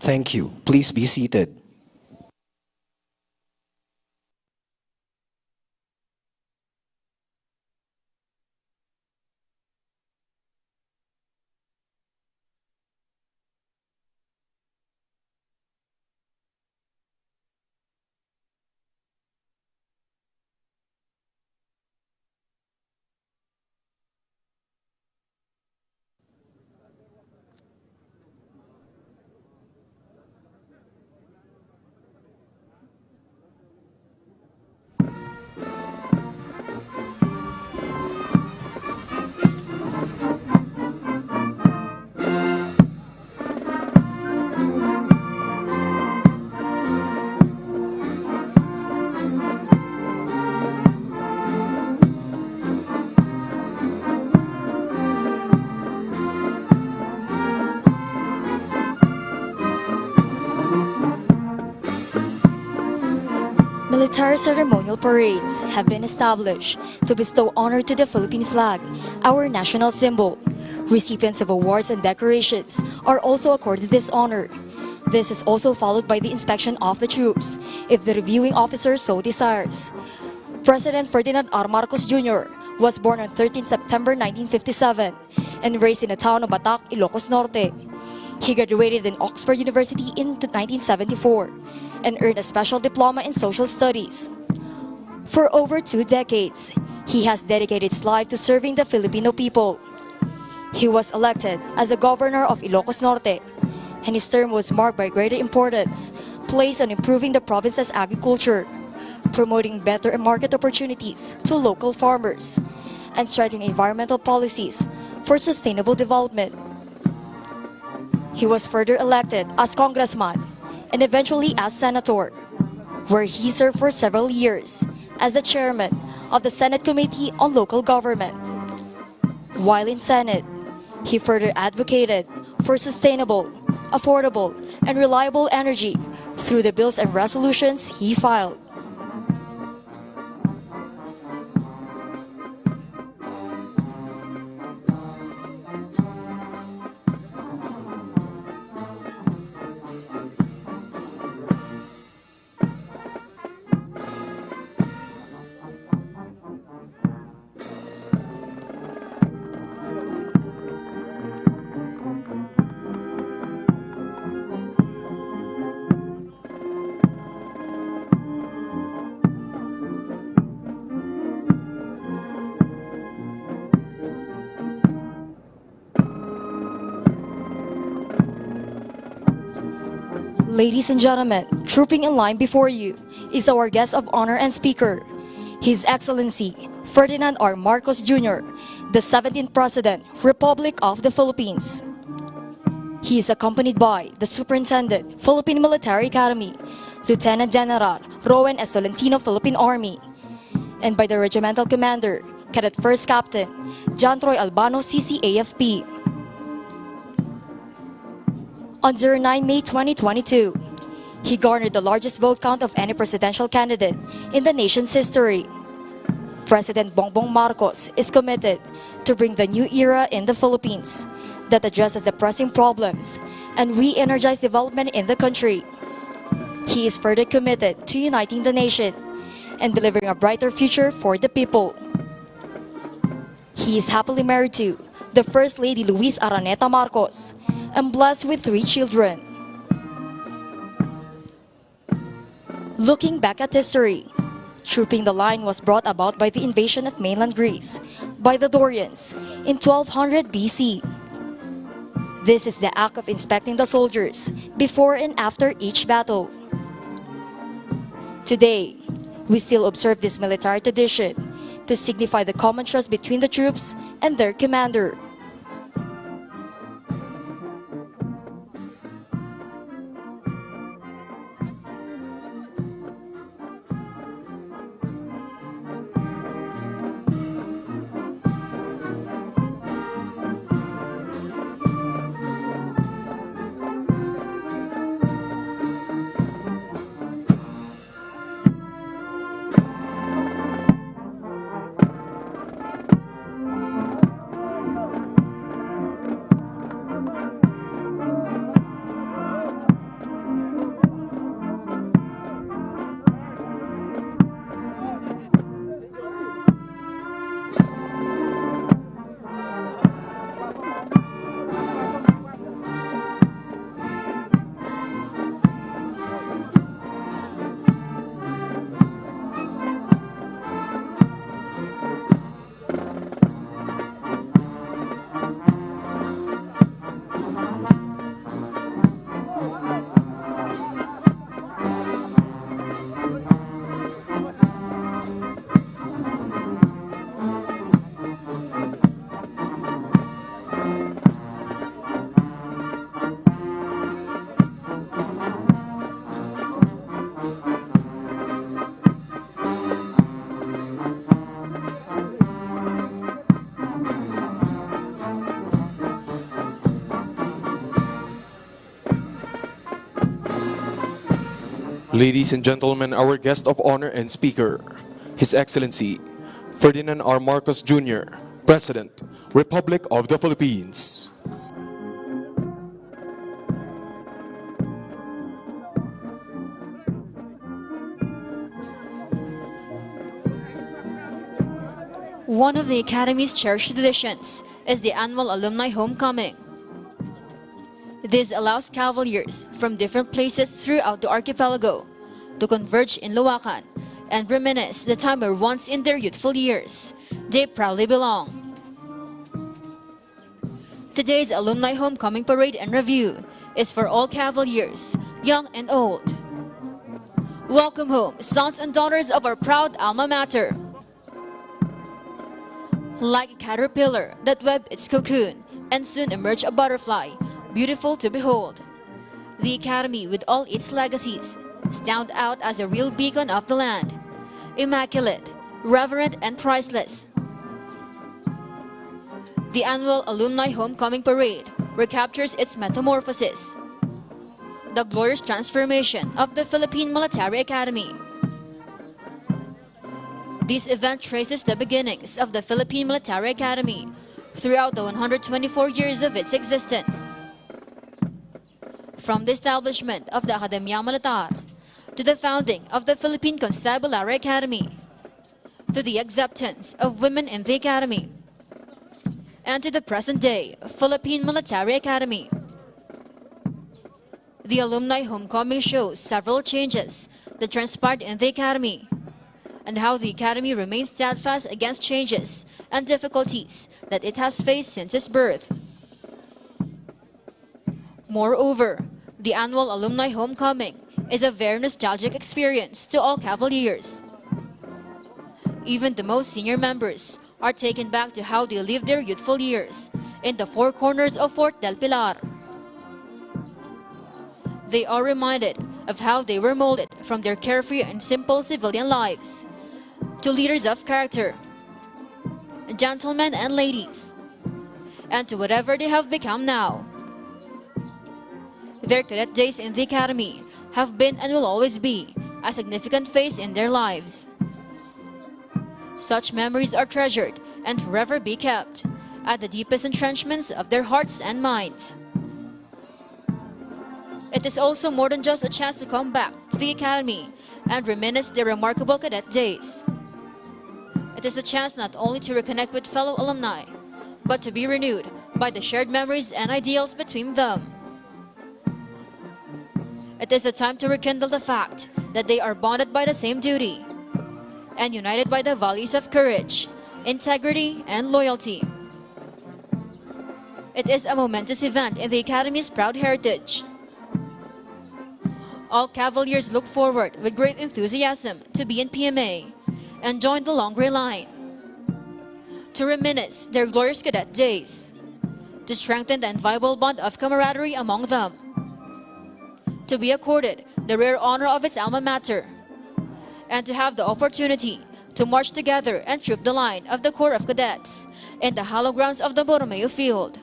Thank you. Please be seated. Military ceremonial parades have been established to bestow honor to the Philippine flag, our national symbol. Recipients of awards and decorations are also accorded this honor. This is also followed by the inspection of the troops, if the reviewing officer so desires. President Ferdinand R. Marcos Jr. was born on 13 September 1957 and raised in the town of Batac, Ilocos Norte. He graduated in Oxford University in 1974 and earned a special diploma in social studies. For over 2 decades, he has dedicated his life to serving the Filipino people. He was elected as the governor of Ilocos Norte, and his term was marked by greater importance placed on improving the province's agriculture, promoting better market opportunities to local farmers, and strengthening environmental policies for sustainable development. He was further elected as congressman and eventually as senator, where he served for several years as the chairman of the Senate Committee on Local Government. While in Senate, he further advocated for sustainable, affordable, and reliable energy through the bills and resolutions he filed. Ladies and gentlemen, trooping in line before you is our guest of honor and speaker, His Excellency Ferdinand R. Marcos Jr., the 17th President, Republic of the Philippines. He is accompanied by the Superintendent, Philippine Military Academy, Lieutenant General Rowan S. Tolentino, Philippine Army, and by the Regimental Commander, Cadet First Captain John Troy Albano, CCAFP. On 09 May 2022, he garnered the largest vote count of any presidential candidate in the nation's history. President Bongbong Marcos is committed to bring the new era in the Philippines that addresses the pressing problems and re-energize development in the country. He is further committed to uniting the nation and delivering a brighter future for the people. He is happily married to the First Lady Luis Araneta Marcos and blessed with 3 children. Looking back at history, trooping the line was brought about by the invasion of mainland Greece by the Dorians in 1200 BC. This is the act of inspecting the soldiers before and after each battle. Today, we still observe this military tradition to signify the common trust between the troops and their commander. Ladies and gentlemen, our guest of honor and speaker, His Excellency Ferdinand R. Marcos Jr., President, Republic of the Philippines. One of the Academy's cherished traditions is the annual Alumni Homecoming. This allows Cavaliers from different places throughout the archipelago to converge in Luacan and reminisce the time where once in their youthful years, they proudly belong. Today's Alumni Homecoming Parade and Review is for all Cavaliers, young and old. Welcome home, sons and daughters of our proud alma mater. Like a caterpillar that webbed its cocoon and soon emerged a butterfly, beautiful to behold. The Academy, with all its legacies, stand out as a real beacon of the land, immaculate, reverent, and priceless. The annual Alumni Homecoming Parade recaptures its metamorphosis, the glorious transformation of the Philippine Military Academy. This event traces the beginnings of the Philippine Military Academy throughout the 124 years of its existence. From the establishment of the Academia Militar, to the founding of the Philippine Constabulary Academy, to the acceptance of women in the Academy, and to the present-day Philippine Military Academy. The Alumni Homecoming shows several changes that transpired in the Academy, and how the Academy remains steadfast against changes and difficulties that it has faced since its birth. Moreover, the annual Alumni Homecoming is a very nostalgic experience to all Cavaliers. Even the most senior members are taken back to how they lived their youthful years in the four corners of Fort del Pilar. They are reminded of how they were molded from their carefree and simple civilian lives to leaders of character, gentlemen and ladies, and to whatever they have become now. Their cadet days in the Academy have been and will always be a significant phase in their lives. Such memories are treasured and forever be kept at the deepest entrenchments of their hearts and minds. It is also more than just a chance to come back to the Academy and reminisce their remarkable cadet days. It is a chance not only to reconnect with fellow alumni, but to be renewed by the shared memories and ideals between them. It is a time to rekindle the fact that they are bonded by the same duty and united by the values of courage, integrity, and loyalty. It is a momentous event in the Academy's proud heritage. All Cavaliers look forward with great enthusiasm to be in PMA and join the Long Gray Line, to reminisce their glorious cadet days, to strengthen the inviolable bond of camaraderie among them, to be accorded the rare honor of its alma mater, and to have the opportunity to march together and troop the line of the Corps of Cadets in the hallowed grounds of the Borromeo Field.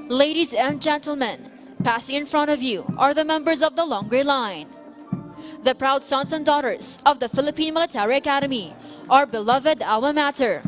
Ladies and gentlemen, passing in front of you are the members of the Long Gray Line, the proud sons and daughters of the Philippine Military Academy, our beloved alma mater.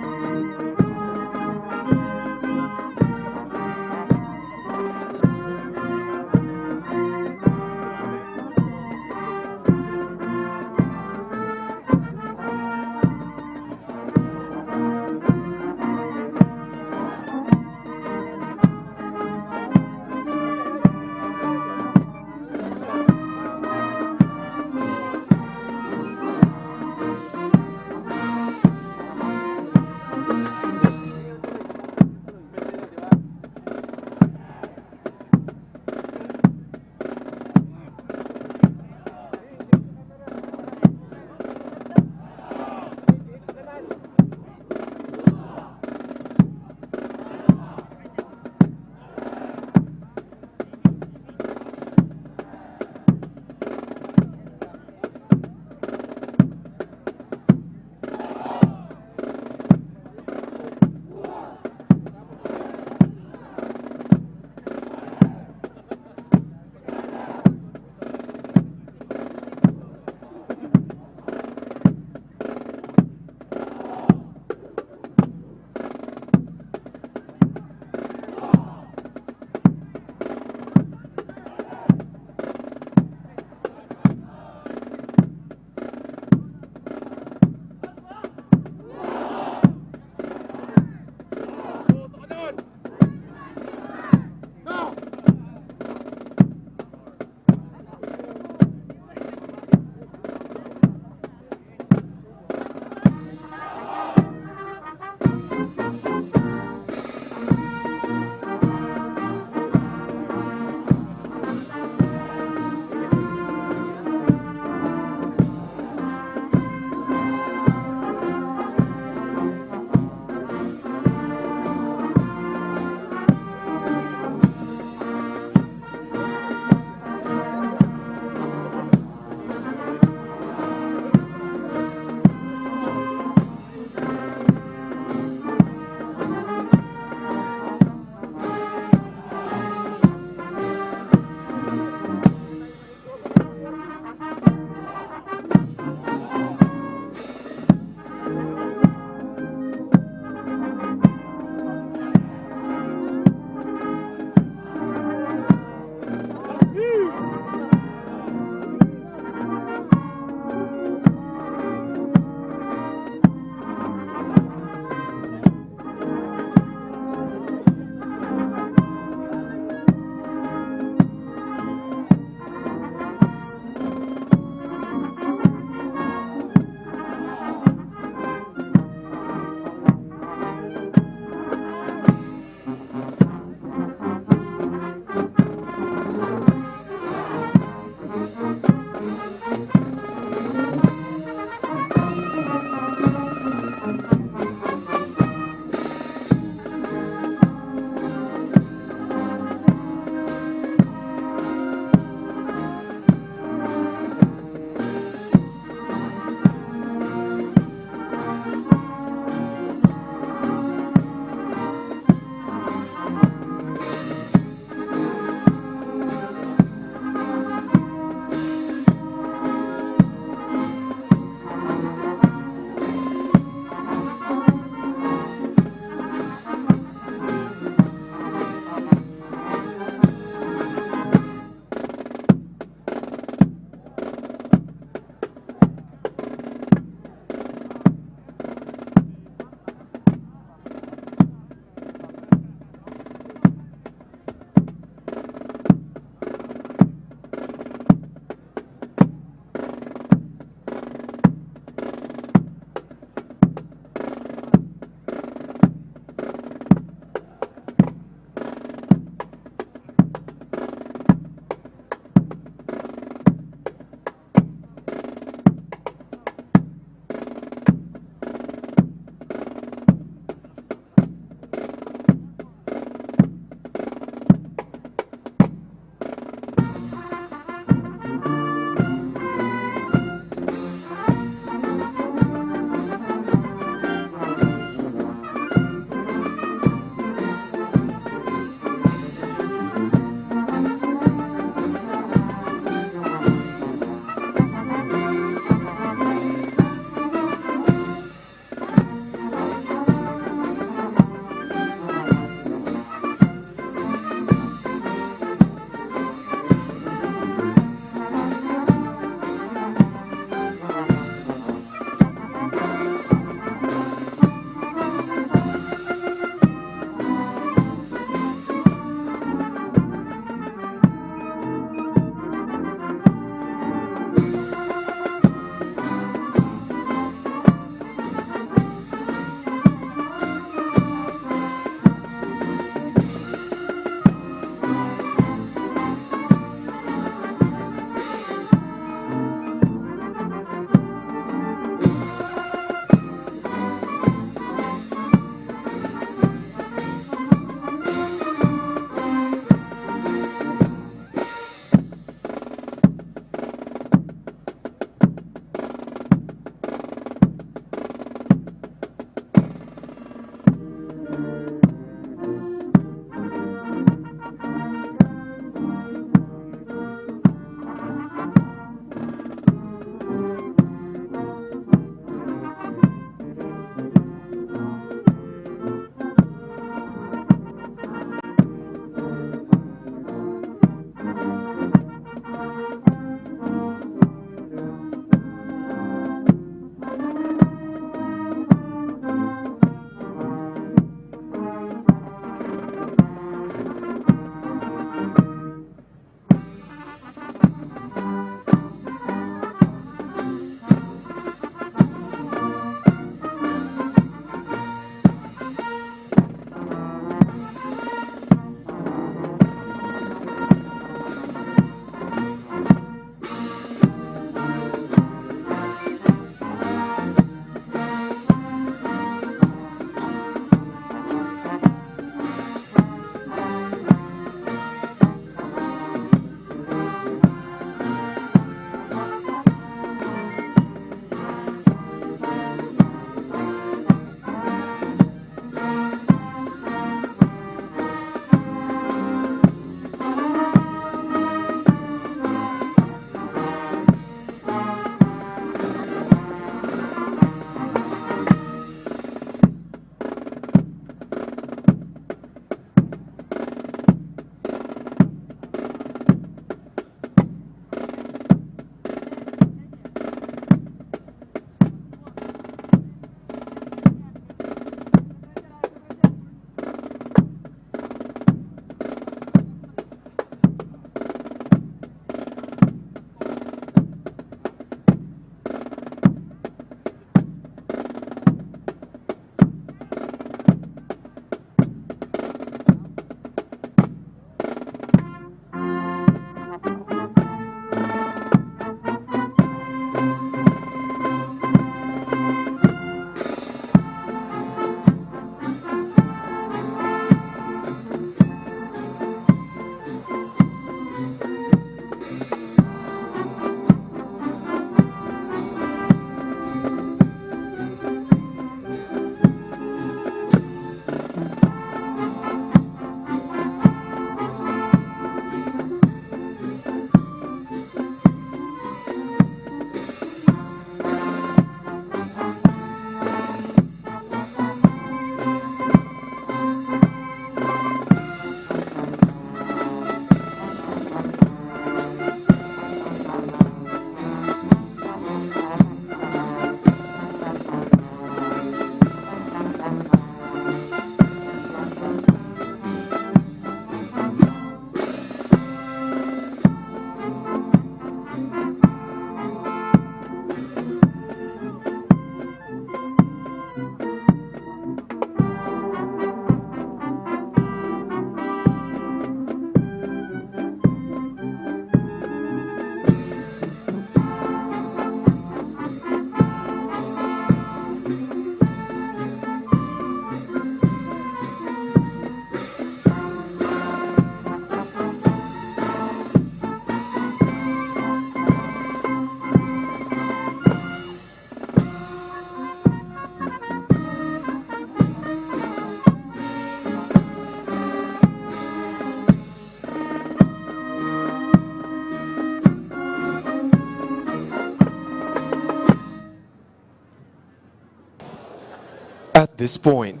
At this point,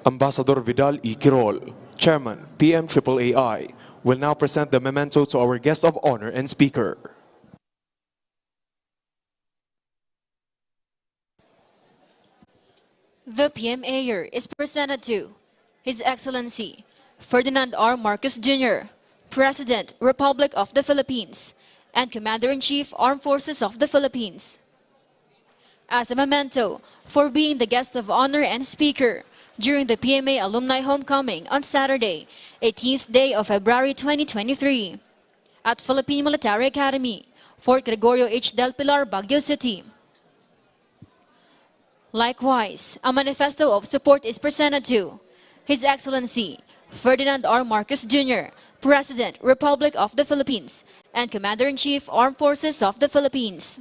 Ambassador Vidal E. Quirol, Chairman, PMAAI, will now present the memento to our guest of honor and speaker. The PMAer is presented to His Excellency Ferdinand R. Marcos Jr., President, Republic of the Philippines, and Commander-in-Chief, Armed Forces of the Philippines. As a memento for being the guest of honor and speaker during the PMA Alumni Homecoming on Saturday, 18th day of February 2023, at Philippine Military Academy, Fort Gregorio H. Del Pilar, Baguio City. Likewise, a manifesto of support is presented to His Excellency Ferdinand R. Marcos Jr., President, Republic of the Philippines, and Commander-in-Chief, Armed Forces of the Philippines.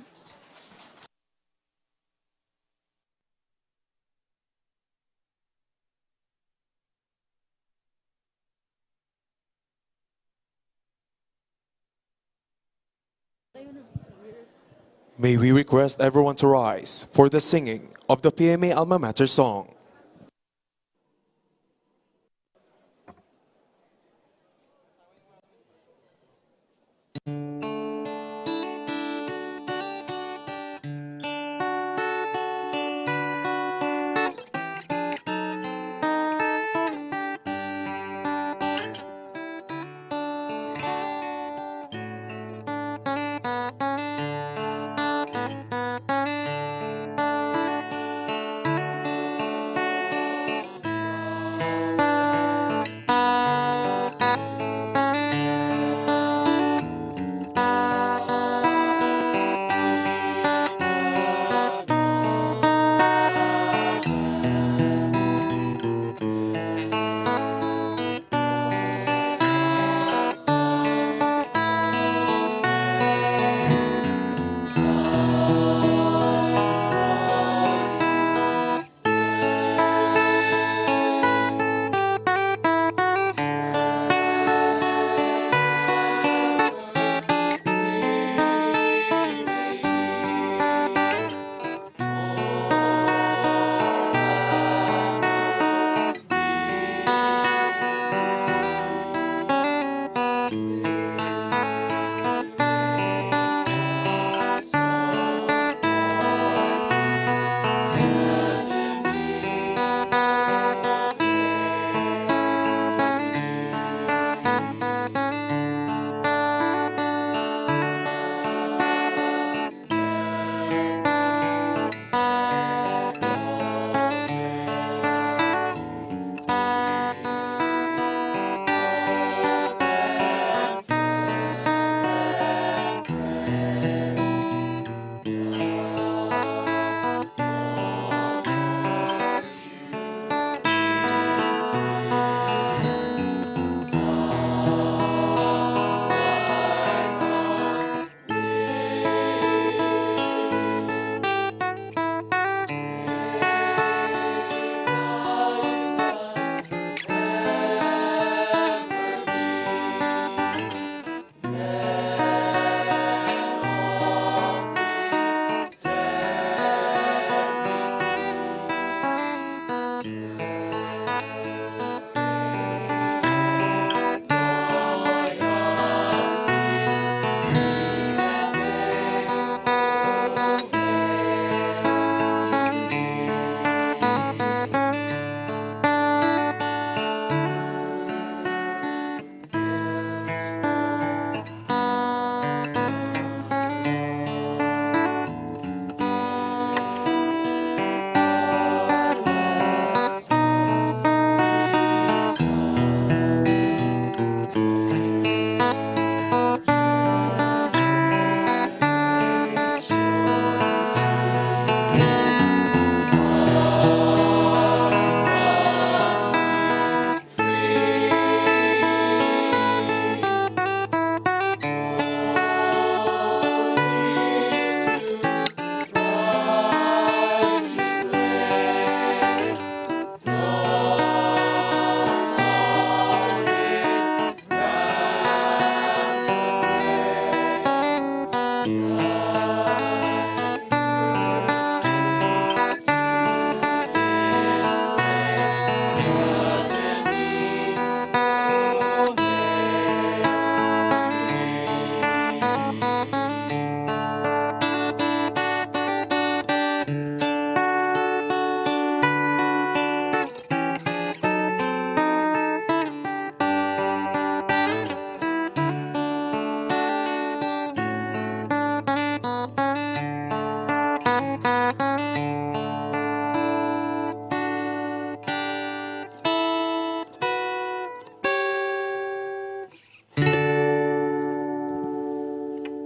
May we request everyone to rise for the singing of the PMA Alma Mater song.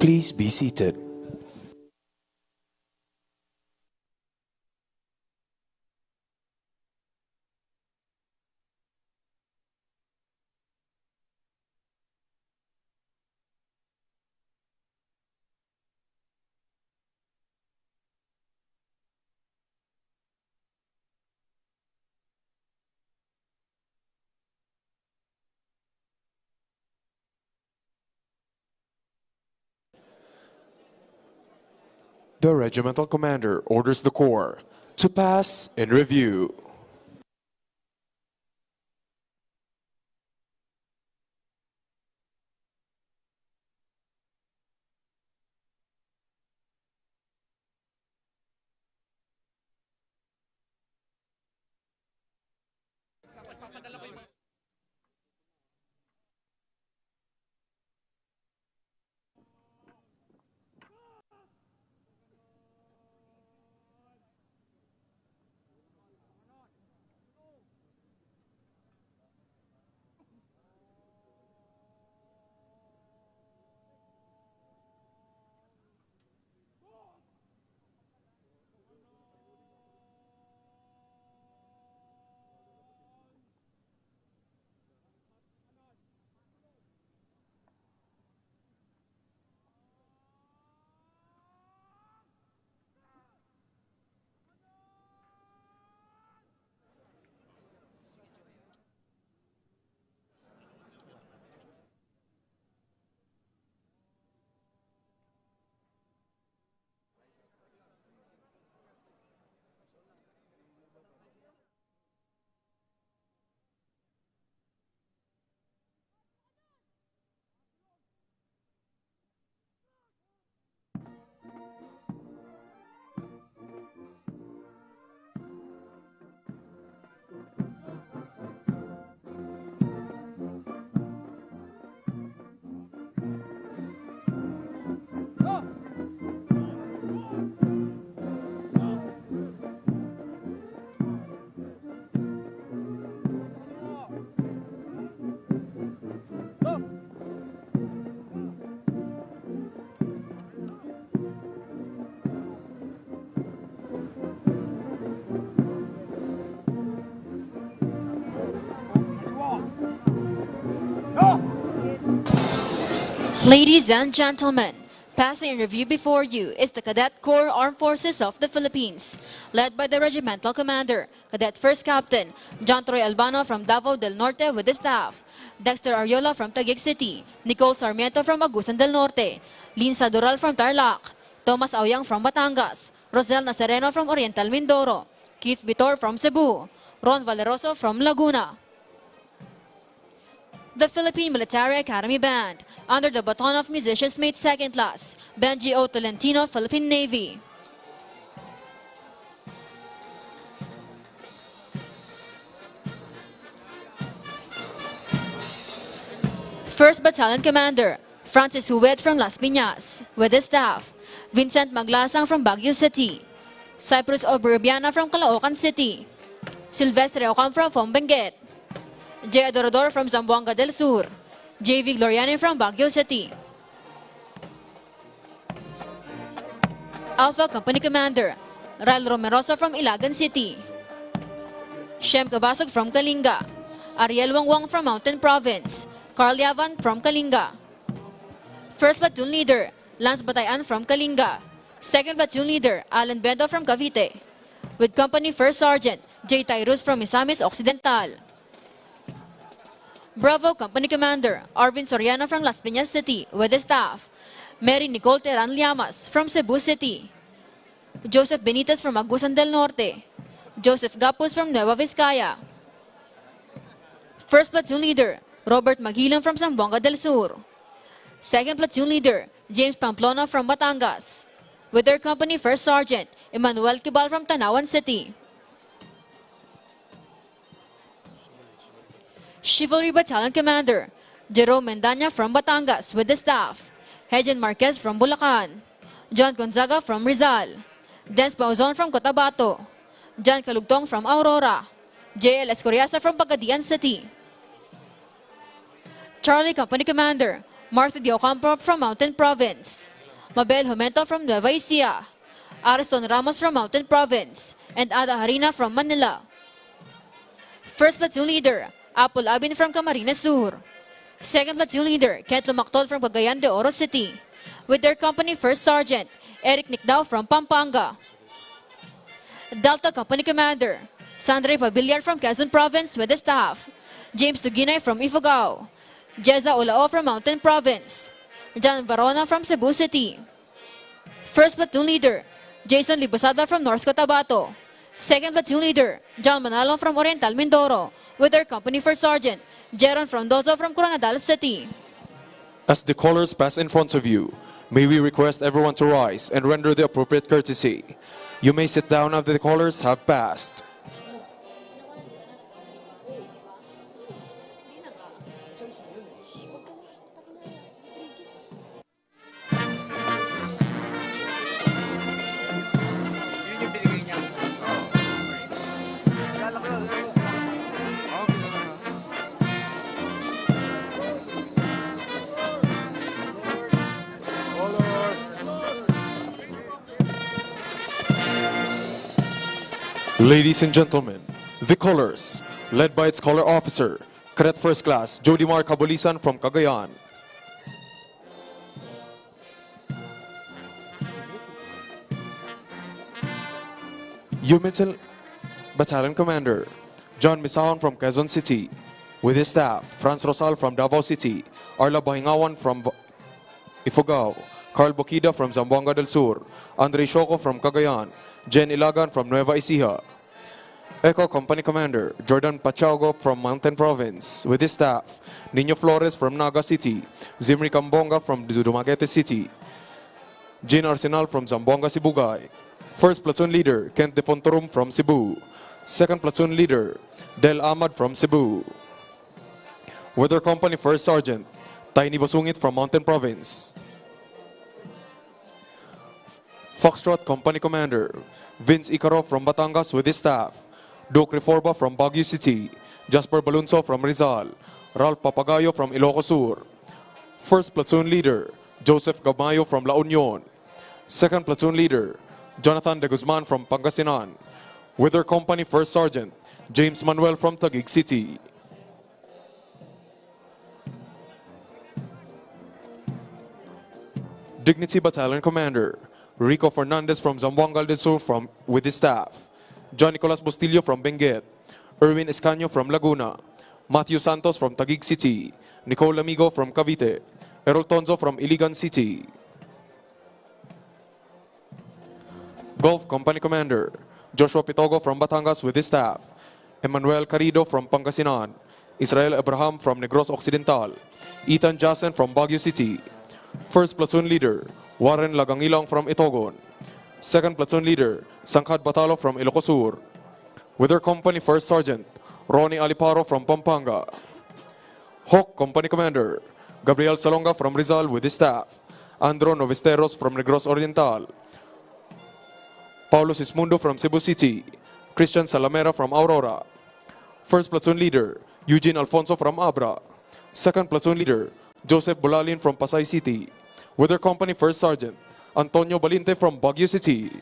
Please be seated. The regimental commander orders the corps to pass in review. Ladies and gentlemen, passing in review before you is the Cadet Corps Armed Forces of the Philippines, led by the Regimental Commander, Cadet First Captain John Troy Albano from Davao del Norte with his staff, Dexter Ariola from Taguig City, Nicole Sarmiento from Agusan del Norte, Linsa Doral from Tarlac, Thomas Auyang from Batangas, Rosel Nazareno from Oriental Mindoro, Keith Vitor from Cebu, Ron Valeroso from Laguna. The Philippine Military Academy Band, under the baton of Musicians Mate Second Class, Benji O. Tolentino, Philippine Navy. First Battalion Commander, Francis Huwet from Las Piñas, with his staff, Vincent Maglasang from Baguio City, Cyprus Oberbiana from Caloocan City, Silvestre Ocam from Fombenguet, J. Adorador from Zamboanga del Sur, J.V. Gloriani from Baguio City. Alpha Company Commander, Ral Romerosa from Ilagan City, Shem Kabasog from Kalinga, Ariel Wangwang from Mountain Province, Carl Yavan from Kalinga. First Platoon Leader, Lance Batayan from Kalinga. Second Platoon Leader, Alan Bendo from Cavite. With Company First Sergeant, J. Tyrus from Misamis Occidental. Bravo Company Commander, Arvin Soriano from Las Piñas City with his staff, Mary Nicole Teran Llamas from Cebu City, Joseph Benitez from Agusan del Norte, Joseph Gapus from Nueva Vizcaya. First Platoon Leader, Robert Maguilang from Zamboanga del Sur. Second Platoon Leader, James Pamplona from Batangas. With their Company First Sergeant, Emmanuel Kibal from Tanawan City. Chivalry Battalion Commander, Jerome Mendanya from Batangas with the staff, Hejan Marquez from Bulacan, John Gonzaga from Rizal, Dens Pauzon from Cotabato, John Kalugtong from Aurora, J.L. Escoriasa from Pagadian City. Charlie Company Commander, Martha Diocampo from Mountain Province, Mabel Jumento from Nueva Ecija, Ariston Ramos from Mountain Province, and Ada Harina from Manila. First Platoon Leader, Apple Abin from Camarines Sur. Second Platoon Leader, Kent Lumactol from Cagayan de Oro City, with their company First Sergeant, Eric Nicdao from Pampanga. Delta Company Commander, Sandre Pabiliar from Quezon Province with the staff, James Tuginay from Ifugao, Jeza Olao from Mountain Province, John Varona from Cebu City. First Platoon Leader, Jason Libasada from North Cotabato. Second Platoon Leader, John Manalo from Oriental Mindoro, with their company First Sergeant, Jeron Frondozo from Coronadal City. As the callers pass in front of you, may we request everyone to rise and render the appropriate courtesy. You may sit down after the callers have passed. Ladies and gentlemen, the colors, led by its color officer, Cadet First Class Jodimar Cabulisan from Cagayan. Umitil Battalion Commander, John Misaon from Quezon City, with his staff, Franz Rosal from Davao City, Arla Bahingawan from Ifugao, Carl Bokida from Zamboanga del Sur, Andre Shoko from Cagayan, Jen Ilagan from Nueva Ecija. Eco Company Commander, Jordan Pachago from Mountain Province, with his staff, Nino Flores from Naga City, Zimri Kambonga from Dumaguete City, Jean Arsenal from Zamboanga, Sibugay. First Platoon Leader, Kent De Fontorum from Cebu. Second Platoon Leader, Del Ahmad from Cebu. With their company First Sergeant, Tiny Basungit from Mountain Province. Foxtrot Company Commander, Vince Icaro from Batangas with his staff, Duke Reforba from Baguio City, Jasper Balunso from Rizal, Ralph Papagayo from Ilocos Sur. First Platoon Leader, Joseph Gamayo from La Union. Second Platoon Leader, Jonathan De Guzman from Pangasinan. With their company First Sergeant, James Manuel from Taguig City. Dignity Battalion Commander, Rico Fernandez from Zamboanga del Sur with his staff, John Nicolas Bustillo from Benguet, Erwin Escaño from Laguna, Matthew Santos from Taguig City, Nicole Amigo from Cavite, Errol Tonzo from Iligan City. Gulf Company Commander, Joshua Pitogo from Batangas with his staff, Emmanuel Carido from Pangasinan, Israel Abraham from Negros Occidental, Ethan Jassen from Baguio City. First Platoon Leader, Warren Lagangilong from Itogon. Second Platoon Leader, Sangkad Batalo from Ilocos Sur. With their company First Sergeant, Ronnie Aliparo from Pampanga. Hawk Company Commander, Gabriel Salonga from Rizal with his staff, Andro Novesteros from Negros Oriental, Paulo Sismundo from Cebu City, Christian Salamera from Aurora. First Platoon Leader, Eugene Alfonso from Abra. Second Platoon Leader, Joseph Bulalin from Pasay City. With their company First Sergeant, Antonio Balinte from Baguio City.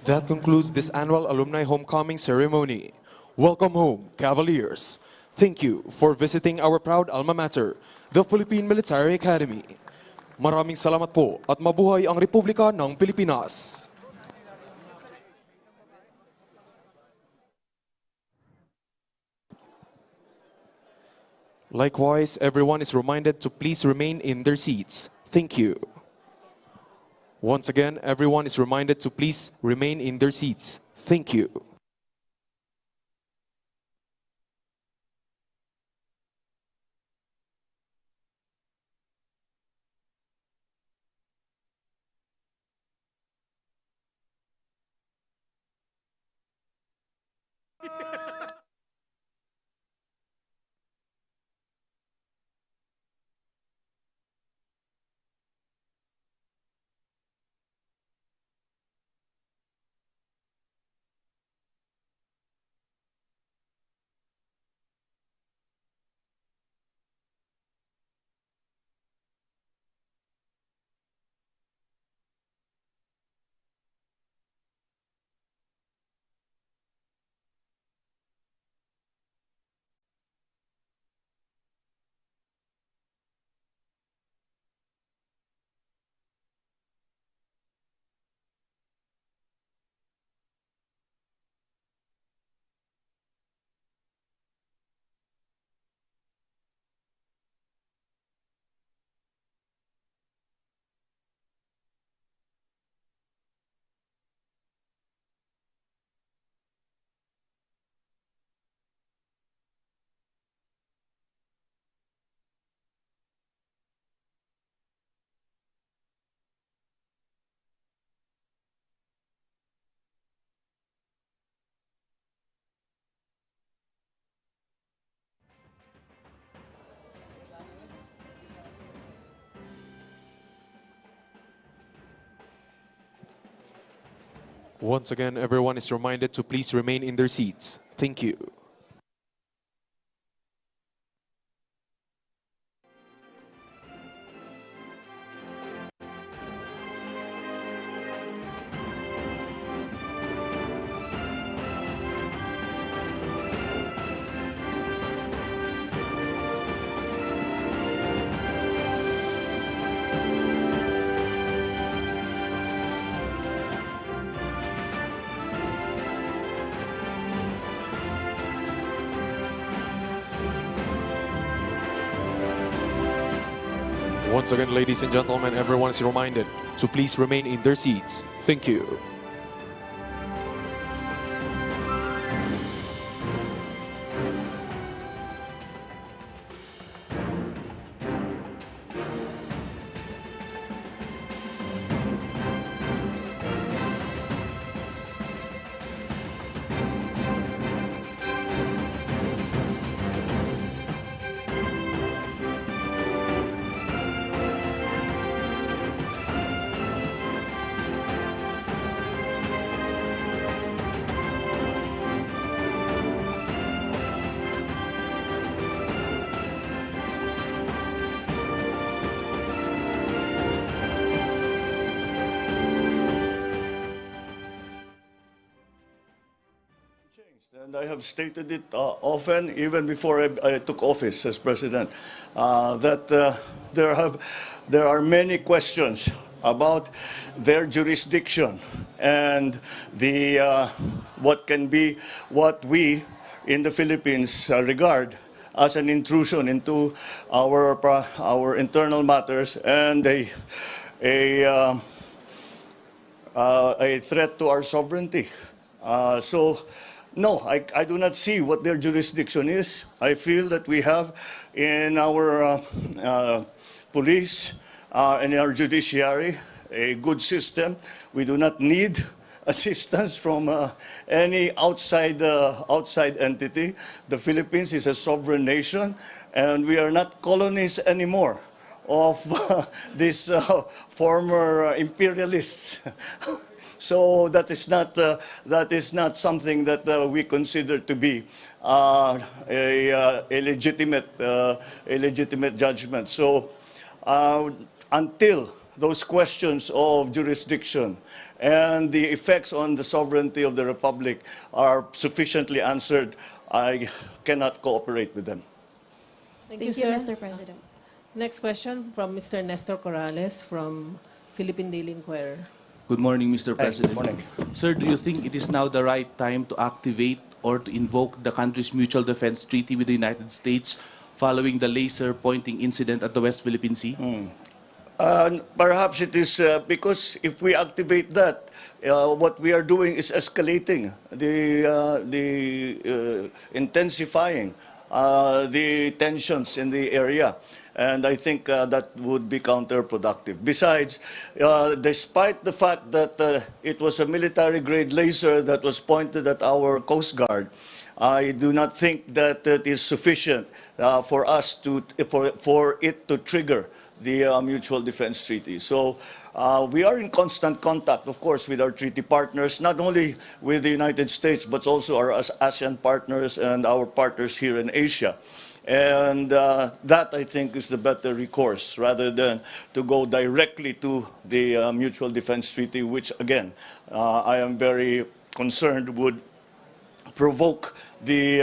That concludes this annual alumni homecoming ceremony. Welcome home, Cavaliers. Thank you for visiting our proud alma mater, the Philippine Military Academy. Maraming salamat po at mabuhay ang Republika ng Pilipinas. Likewise, everyone is reminded to please remain in their seats. Thank you. Once again, everyone is reminded to please remain in their seats. Thank you. Once again, everyone is reminded to please remain in their seats. Thank you. Once again, ladies and gentlemen, everyone is reminded to please remain in their seats. Thank you. And I have stated it often, even before I took office as president, that there are many questions about their jurisdiction and what we in the Philippines regard as an intrusion into our internal matters and a threat to our sovereignty. No, I do not see what their jurisdiction is. I feel that we have in our police and in our judiciary a good system. We do not need assistance from any outside entity. The Philippines is a sovereign nation, and we are not colonies anymore of these former imperialists. So that is not something that we consider to be a legitimate judgment. So until those questions of jurisdiction and the effects on the sovereignty of the Republic are sufficiently answered, I cannot cooperate with them. Thank you, Mr. President. Next question from Mr. Nestor Corrales from Philippine Daily Inquirer. Good morning, Mr. President. Good morning. Sir, do you think it is now the right time to activate or to invoke the country's mutual defense treaty with the United States following the laser pointing incident at the West Philippine Sea? Perhaps it is because if we activate that, what we are doing is escalating, intensifying the tensions in the area. And I think that would be counterproductive. Besides, despite the fact that it was a military-grade laser that was pointed at our Coast Guard, I do not think that it is sufficient for us to for it to trigger the Mutual Defense Treaty. So we are in constant contact, of course, with our treaty partners, not only with the United States, but also our ASEAN partners and our partners here in Asia. And that, I think, is the better recourse, rather than to go directly to the Mutual Defense Treaty, which, again, I am very concerned would provoke the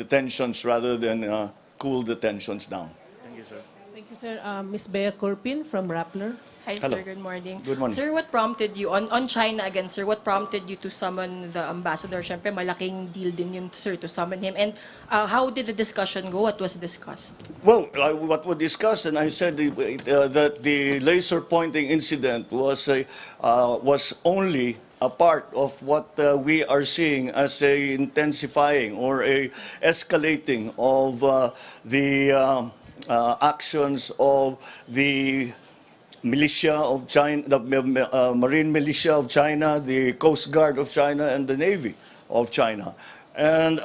tensions rather than cool the tensions down. Thank you, sir. Thank you, sir. Ms. Bea Corpin from Rappler. Hi, Hello. sir. Good morning. Good morning. Sir, what prompted you, on China again, sir, what prompted you to summon the ambassador? Siyempre, malaking deal din yun, sir, to summon him. And how did the discussion go? What was discussed? Well, what was discussed, and I said that the laser pointing incident was only a part of what we are seeing as a intensifying or a escalating of the actions of the militia of China, the Marine Militia of China, the Coast Guard of China, and the Navy of China. And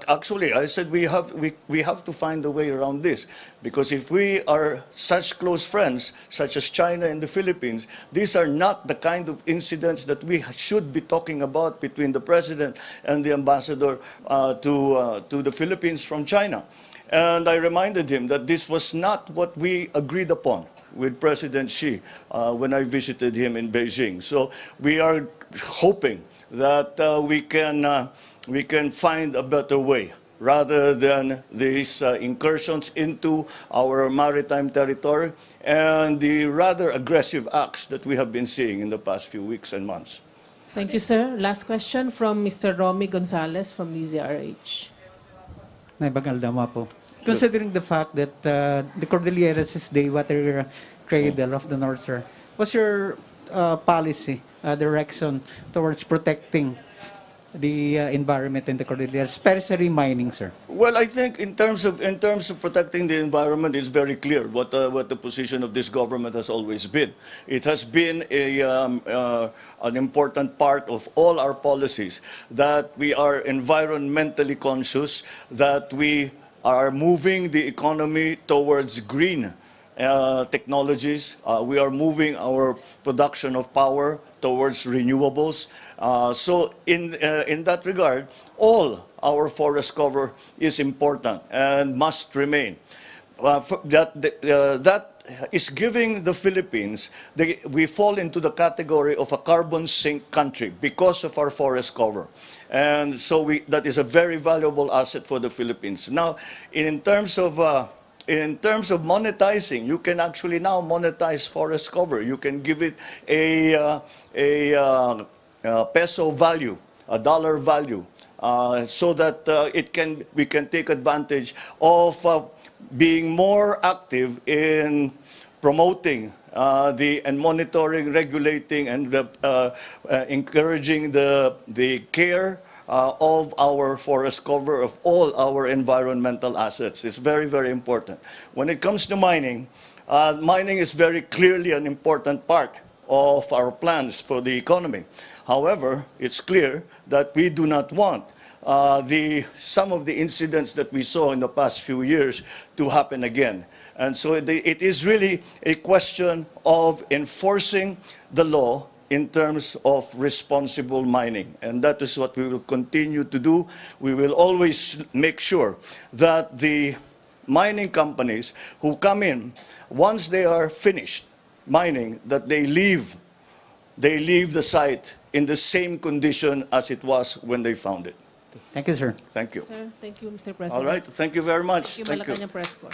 actually, I said we have to find a way around this, because if we are such close friends, such as China and the Philippines, these are not the kind of incidents that we should be talking about between the President and the Ambassador to the Philippines from China. And I reminded him that this was not what we agreed upon with President Xi when I visited him in Beijing. So we are hoping that we can find a better way, rather than these incursions into our maritime territory and the rather aggressive acts that we have been seeing in the past few weeks and months. Thank you, sir. Last question from Mr. Romy Gonzalez from DZRH. Naibagaldama po. Considering the fact that the Cordilleras is the water cradle of the North, sir, what's your policy, direction towards protecting the environment in the Cordilleras, especially mining, sir? Well, I think in terms of protecting the environment, it's very clear what the position of this government has always been. It has been an important part of all our policies that we are environmentally conscious, that we are moving the economy towards green technologies. We are moving our production of power towards renewables. So in that regard, all our forest cover is important and must remain. That is giving the Philippines, we fall into the category of a carbon sink country because of our forest cover. And so that is a very valuable asset for the Philippines. Now, in terms of monetizing, you can actually now monetize forest cover. You can give it a peso value, a dollar value, so that we can take advantage of being more active in promoting and monitoring, regulating, and encouraging the care of our forest cover, of all our environmental assets. It's very, very important. When it comes to mining, mining is very clearly an important part of our plans for the economy. However, it's clear that we do not want some of the incidents that we saw in the past few years to happen again. And so it is really a question of enforcing the law in terms of responsible mining. And that is what we will continue to do. We will always make sure that the mining companies who come in, once they are finished mining, that they leave the site in the same condition as it was when they found it. Thank you, sir. Thank you. Sir, thank you, Mr. President. All right, thank you very much. Thank you, Malacanang Press Corps.